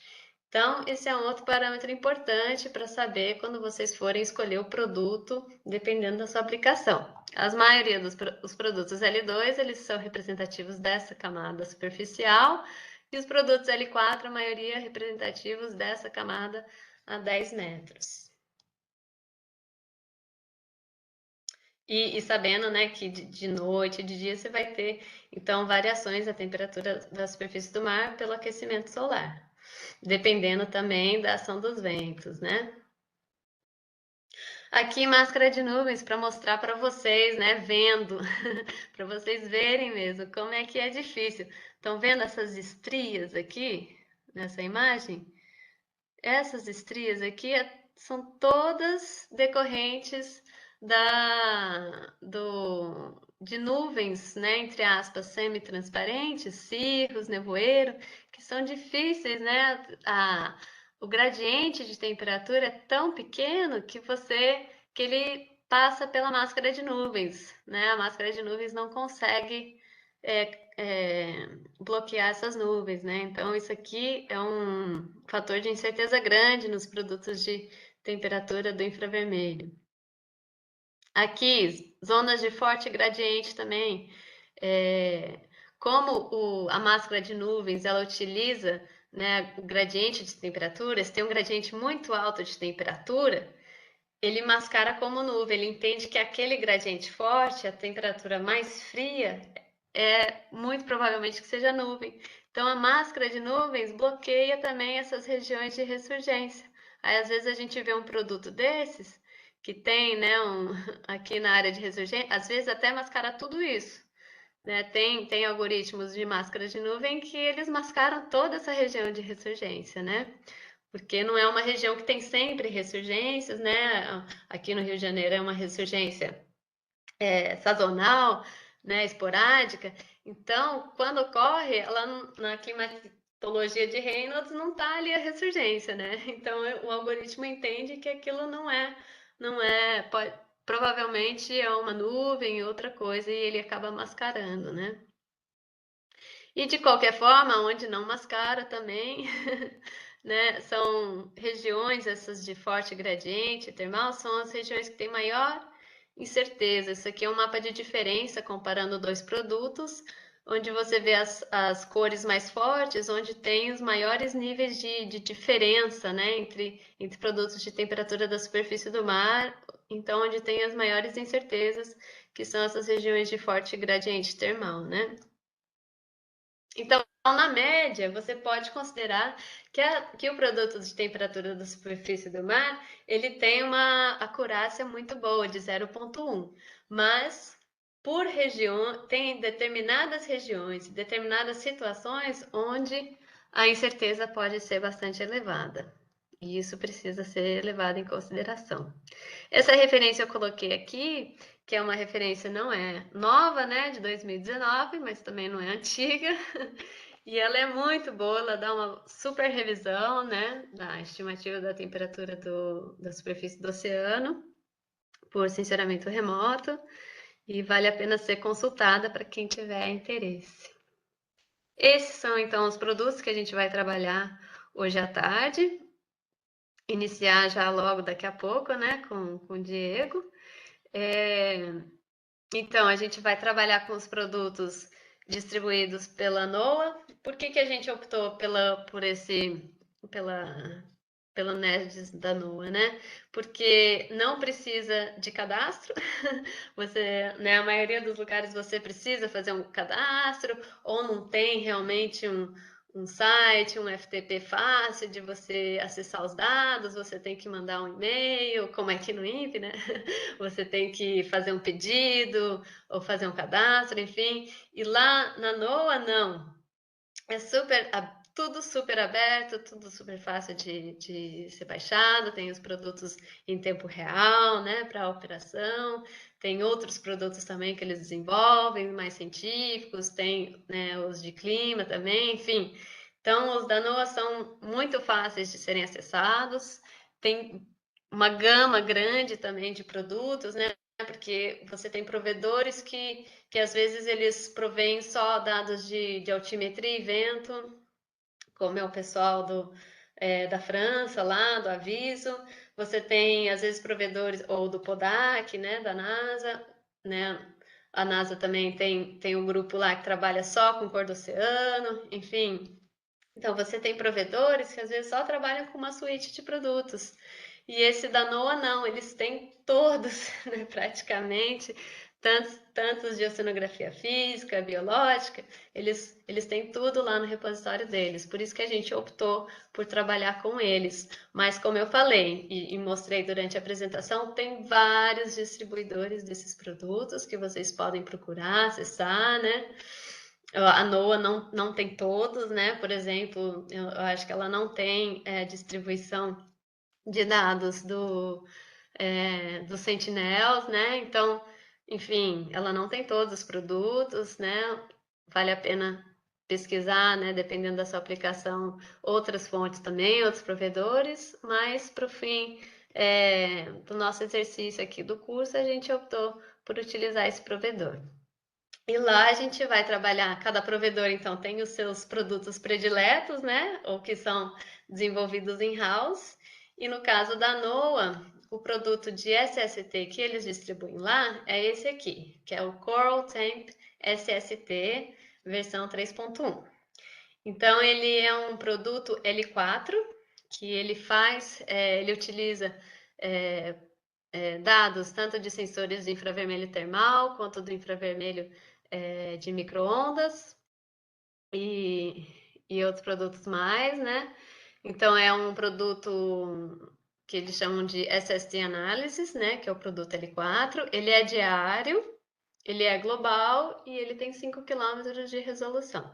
Então, esse é um outro parâmetro importante para saber quando vocês forem escolher o produto, dependendo da sua aplicação. A maioria dos produtos L2, eles são representativos dessa camada superficial, e os produtos L4, a maioria representativos dessa camada a 10 metros. E sabendo, né, que de noite e de dia você vai ter, então, variações da temperatura da superfície do mar pelo aquecimento solar, dependendo também da ação dos ventos, né? Aqui, máscara de nuvens para mostrar para vocês, né, vendo, para vocês verem mesmo como é que é difícil. Estão vendo essas estrias aqui, nessa imagem? Essas estrias aqui são todas decorrentes de nuvens, né, entre aspas, semi-transparentes, cirros, nevoeiro, que são difíceis, né? O gradiente de temperatura é tão pequeno que ele passa pela máscara de nuvens, né? A máscara de nuvens não consegue bloquear essas nuvens, né? Então, isso aqui é um fator de incerteza grande nos produtos de temperatura do infravermelho. Aqui, zonas de forte gradiente também. Como a máscara de nuvens, ela utiliza, né, o gradiente de temperatura, se tem um gradiente muito alto de temperatura, ele mascara como nuvem, ele entende que aquele gradiente forte, a temperatura mais fria, é muito provavelmente que seja nuvem. Então, a máscara de nuvens bloqueia também essas regiões de ressurgência. Aí, às vezes, a gente vê um produto desses, que tem, né, aqui na área de ressurgência, às vezes até mascara tudo isso. Né? Tem algoritmos de máscara de nuvem que eles mascaram toda essa região de ressurgência, né? Porque não é uma região que tem sempre ressurgências, né? Aqui no Rio de Janeiro é uma ressurgência sazonal, né, esporádica. Então, quando ocorre, ela na climatologia de Reynolds não está ali a ressurgência, né? Então, o algoritmo entende que aquilo provavelmente é uma nuvem, outra coisa, e ele acaba mascarando, né? E de qualquer forma, onde não mascara também, né, são regiões essas de forte gradiente termal, são as regiões que têm maior incerteza. Isso aqui é um mapa de diferença comparando dois produtos, onde você vê as cores mais fortes, onde tem os maiores níveis de diferença, né, entre produtos de temperatura da superfície do mar, então onde tem as maiores incertezas, que são essas regiões de forte gradiente termal, né? Então, na média, você pode considerar que o produto de temperatura da superfície do mar, ele tem uma acurácia muito boa, de 0,1. Mas, por região, tem determinadas regiões, determinadas situações onde a incerteza pode ser bastante elevada. E isso precisa ser levado em consideração. Essa referência eu coloquei aqui, que é uma referência não é nova, né, de 2019, mas também não é antiga. E ela é muito boa, ela dá uma super revisão, né, da estimativa da temperatura da superfície do oceano por sensoramento remoto e vale a pena ser consultada para quem tiver interesse. Esses são então os produtos que a gente vai trabalhar hoje à tarde, iniciar já logo daqui a pouco, né, com o Diego. Então, a gente vai trabalhar com os produtos distribuídos pela NOAA. Por que a gente optou pela NERDS da NOAA, né? Porque não precisa de cadastro. Você, né, a maioria dos lugares você precisa fazer um cadastro ou não tem realmente um site, um FTP fácil de você acessar os dados, você tem que mandar um e-mail, como é aqui no INPE, né? Você tem que fazer um pedido ou fazer um cadastro, enfim. E lá na NOAA, não. É tudo super aberto, tudo super fácil de ser baixado, tem os produtos em tempo real, né, para operação, tem outros produtos também que eles desenvolvem, mais científicos, tem, né, os de clima também, enfim. Então, os da NOAA são muito fáceis de serem acessados, tem uma gama grande também de produtos, né, porque você tem provedores que às vezes eles provêm só dados de altimetria e vento, como é o pessoal da França lá, do Aviso. Você tem, às vezes, provedores, ou do PODAC, né, da NASA, né? A NASA também tem um grupo lá que trabalha só com cor do oceano, enfim. Então, você tem provedores que às vezes só trabalham com uma suíte de produtos. E esse da NOAA não, eles têm todos, né, praticamente, tantos de oceanografia física, biológica, eles têm tudo lá no repositório deles. Por isso que a gente optou por trabalhar com eles. Mas, como eu falei e mostrei durante a apresentação, tem vários distribuidores desses produtos que vocês podem procurar, acessar, né? A NOAA não tem todos, né? Por exemplo, eu acho que ela não tem distribuição de dados dos Sentinels, né? Então, enfim, ela não tem todos os produtos, né? Vale a pena pesquisar, né? Dependendo da sua aplicação, outras fontes também, outros provedores, mas para o fim do nosso exercício aqui do curso, a gente optou por utilizar esse provedor. E lá a gente vai trabalhar, cada provedor então tem os seus produtos prediletos, né? Ou que são desenvolvidos in-house. E no caso da NOAA, o produto de SST que eles distribuem lá é esse aqui, que é o Coral Temp SST versão 3.1. Então ele é um produto L4 que ele utiliza dados tanto de sensores de infravermelho termal quanto do infravermelho de microondas e outros produtos mais, né? Então é um produto que eles chamam de SST Analysis, né? Que é o produto L4. Ele é diário, ele é global e ele tem 5 km de resolução.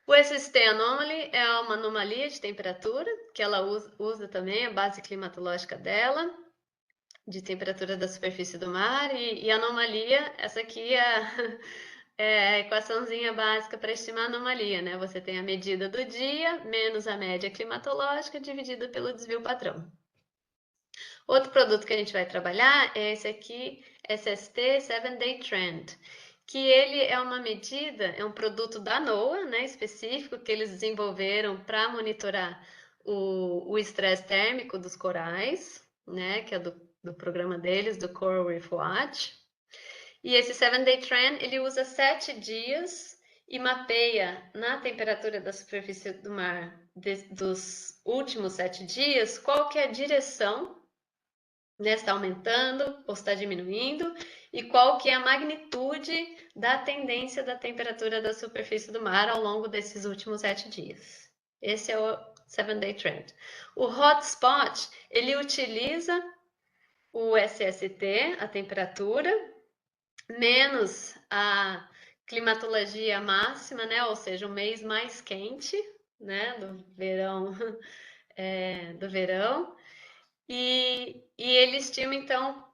O SST Anomaly é uma anomalia de temperatura que ela usa também a base climatológica dela, de temperatura da superfície do mar, e anomalia, essa aqui é a equaçãozinha básica para estimar a anomalia, né? Você tem a medida do dia menos a média climatológica dividida pelo desvio padrão. Outro produto que a gente vai trabalhar é esse aqui, SST 7 Day Trend, que ele é uma medida, é um produto da NOAA, né, específico, que eles desenvolveram para monitorar o estresse térmico dos corais, né, que é do programa deles, do Coral Reef Watch. E esse 7 Day Trend, ele usa 7 dias e mapeia na temperatura da superfície do mar dos últimos 7 dias qual que é a direção, né, está aumentando ou está diminuindo, e qual que é a magnitude da tendência da temperatura da superfície do mar ao longo desses últimos 7 dias. Esse é o 7 Day Trend. O Hotspot, ele utiliza o SST, a temperatura, menos a climatologia máxima, né? Ou seja, o mês mais quente, né? Do verão, do verão. E ele estima, então,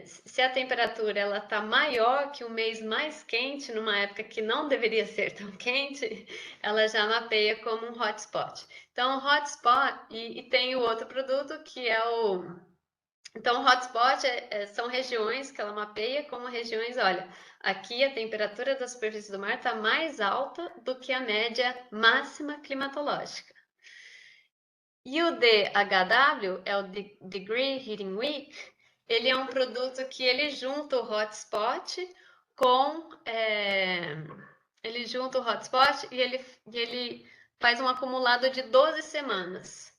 se a temperatura ela está maior que o mês mais quente, numa época que não deveria ser tão quente, ela já mapeia como um hotspot. Então, o hotspot, e tem o outro produto que é o... Então, o hotspot são regiões que ela mapeia como regiões, olha, aqui a temperatura da superfície do mar está mais alta do que a média máxima climatológica. E o DHW, é o Degree Heating Week, ele é um produto que ele junta o hotspot com... ele junta o hotspot e ele faz um acumulado de 12 semanas.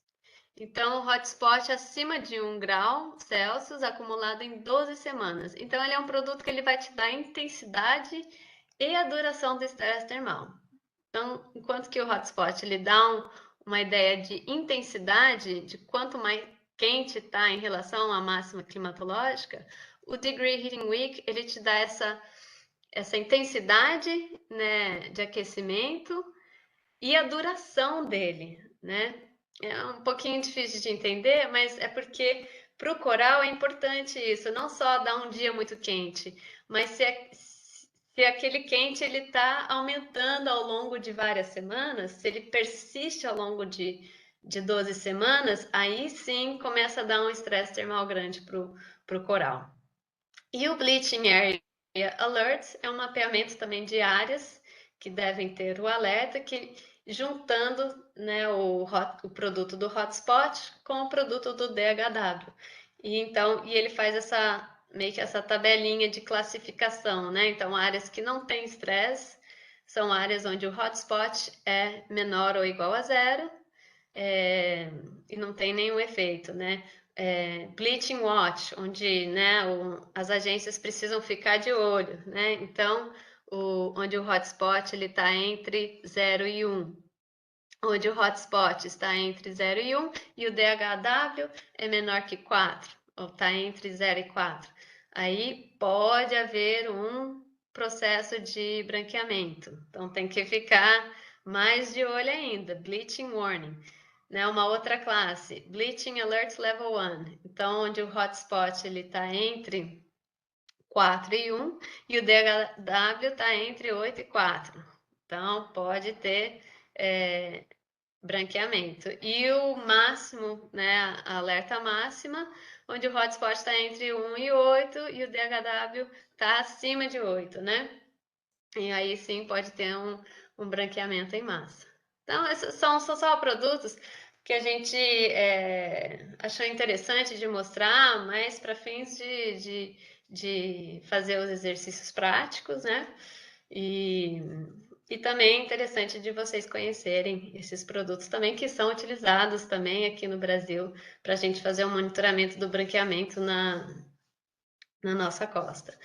Então, o hotspot acima de 1 grau Celsius, acumulado em 12 semanas. Então, ele é um produto que ele vai te dar a intensidade e a duração do estresse termal. Então, enquanto que o hotspot ele dá uma ideia de intensidade, de quanto mais quente está em relação à máxima climatológica, o Degree Heating Week ele te dá essa intensidade, né, de aquecimento e a duração dele, né? É um pouquinho difícil de entender, mas é porque para o coral é importante isso, não só dar um dia muito quente, mas se aquele quente ele está aumentando ao longo de várias semanas, se ele persiste ao longo de 12 semanas, aí sim começa a dar um estresse termal grande para o coral. E o Bleaching Area Alert é um mapeamento também de áreas que devem ter o alerta, que juntando, né, o produto do hotspot com o produto do DHW. E ele faz meio que essa tabelinha de classificação, né? Então, áreas que não têm estresse são áreas onde o hotspot é menor ou igual a zero, e não tem nenhum efeito, né? Bleaching Watch, onde, né, as agências precisam ficar de olho, né? Então, onde o hotspot está entre 0 e 1, onde o hotspot está entre 0 e 1 e o DHW é menor que 4, ou está entre 0 e 4. Aí pode haver um processo de branqueamento. Então tem que ficar mais de olho ainda. Bleaching Warning. Né, uma outra classe, Bleaching Alert Level 1. Então, onde o hotspot está entre 4 e 1 e o DHW está entre 8 e 4. Então, pode ter branqueamento. E o máximo, né, a alerta máxima, onde o hotspot está entre 1 e 8 e o DHW está acima de 8, né? E aí sim pode ter um branqueamento em massa. Então, esses são só produtos que a gente achou interessante de mostrar, mas para fins de fazer os exercícios práticos, né? E, e também é interessante de vocês conhecerem esses produtos também, que são utilizados também aqui no Brasil para a gente fazer o monitoramento do branqueamento na nossa costa.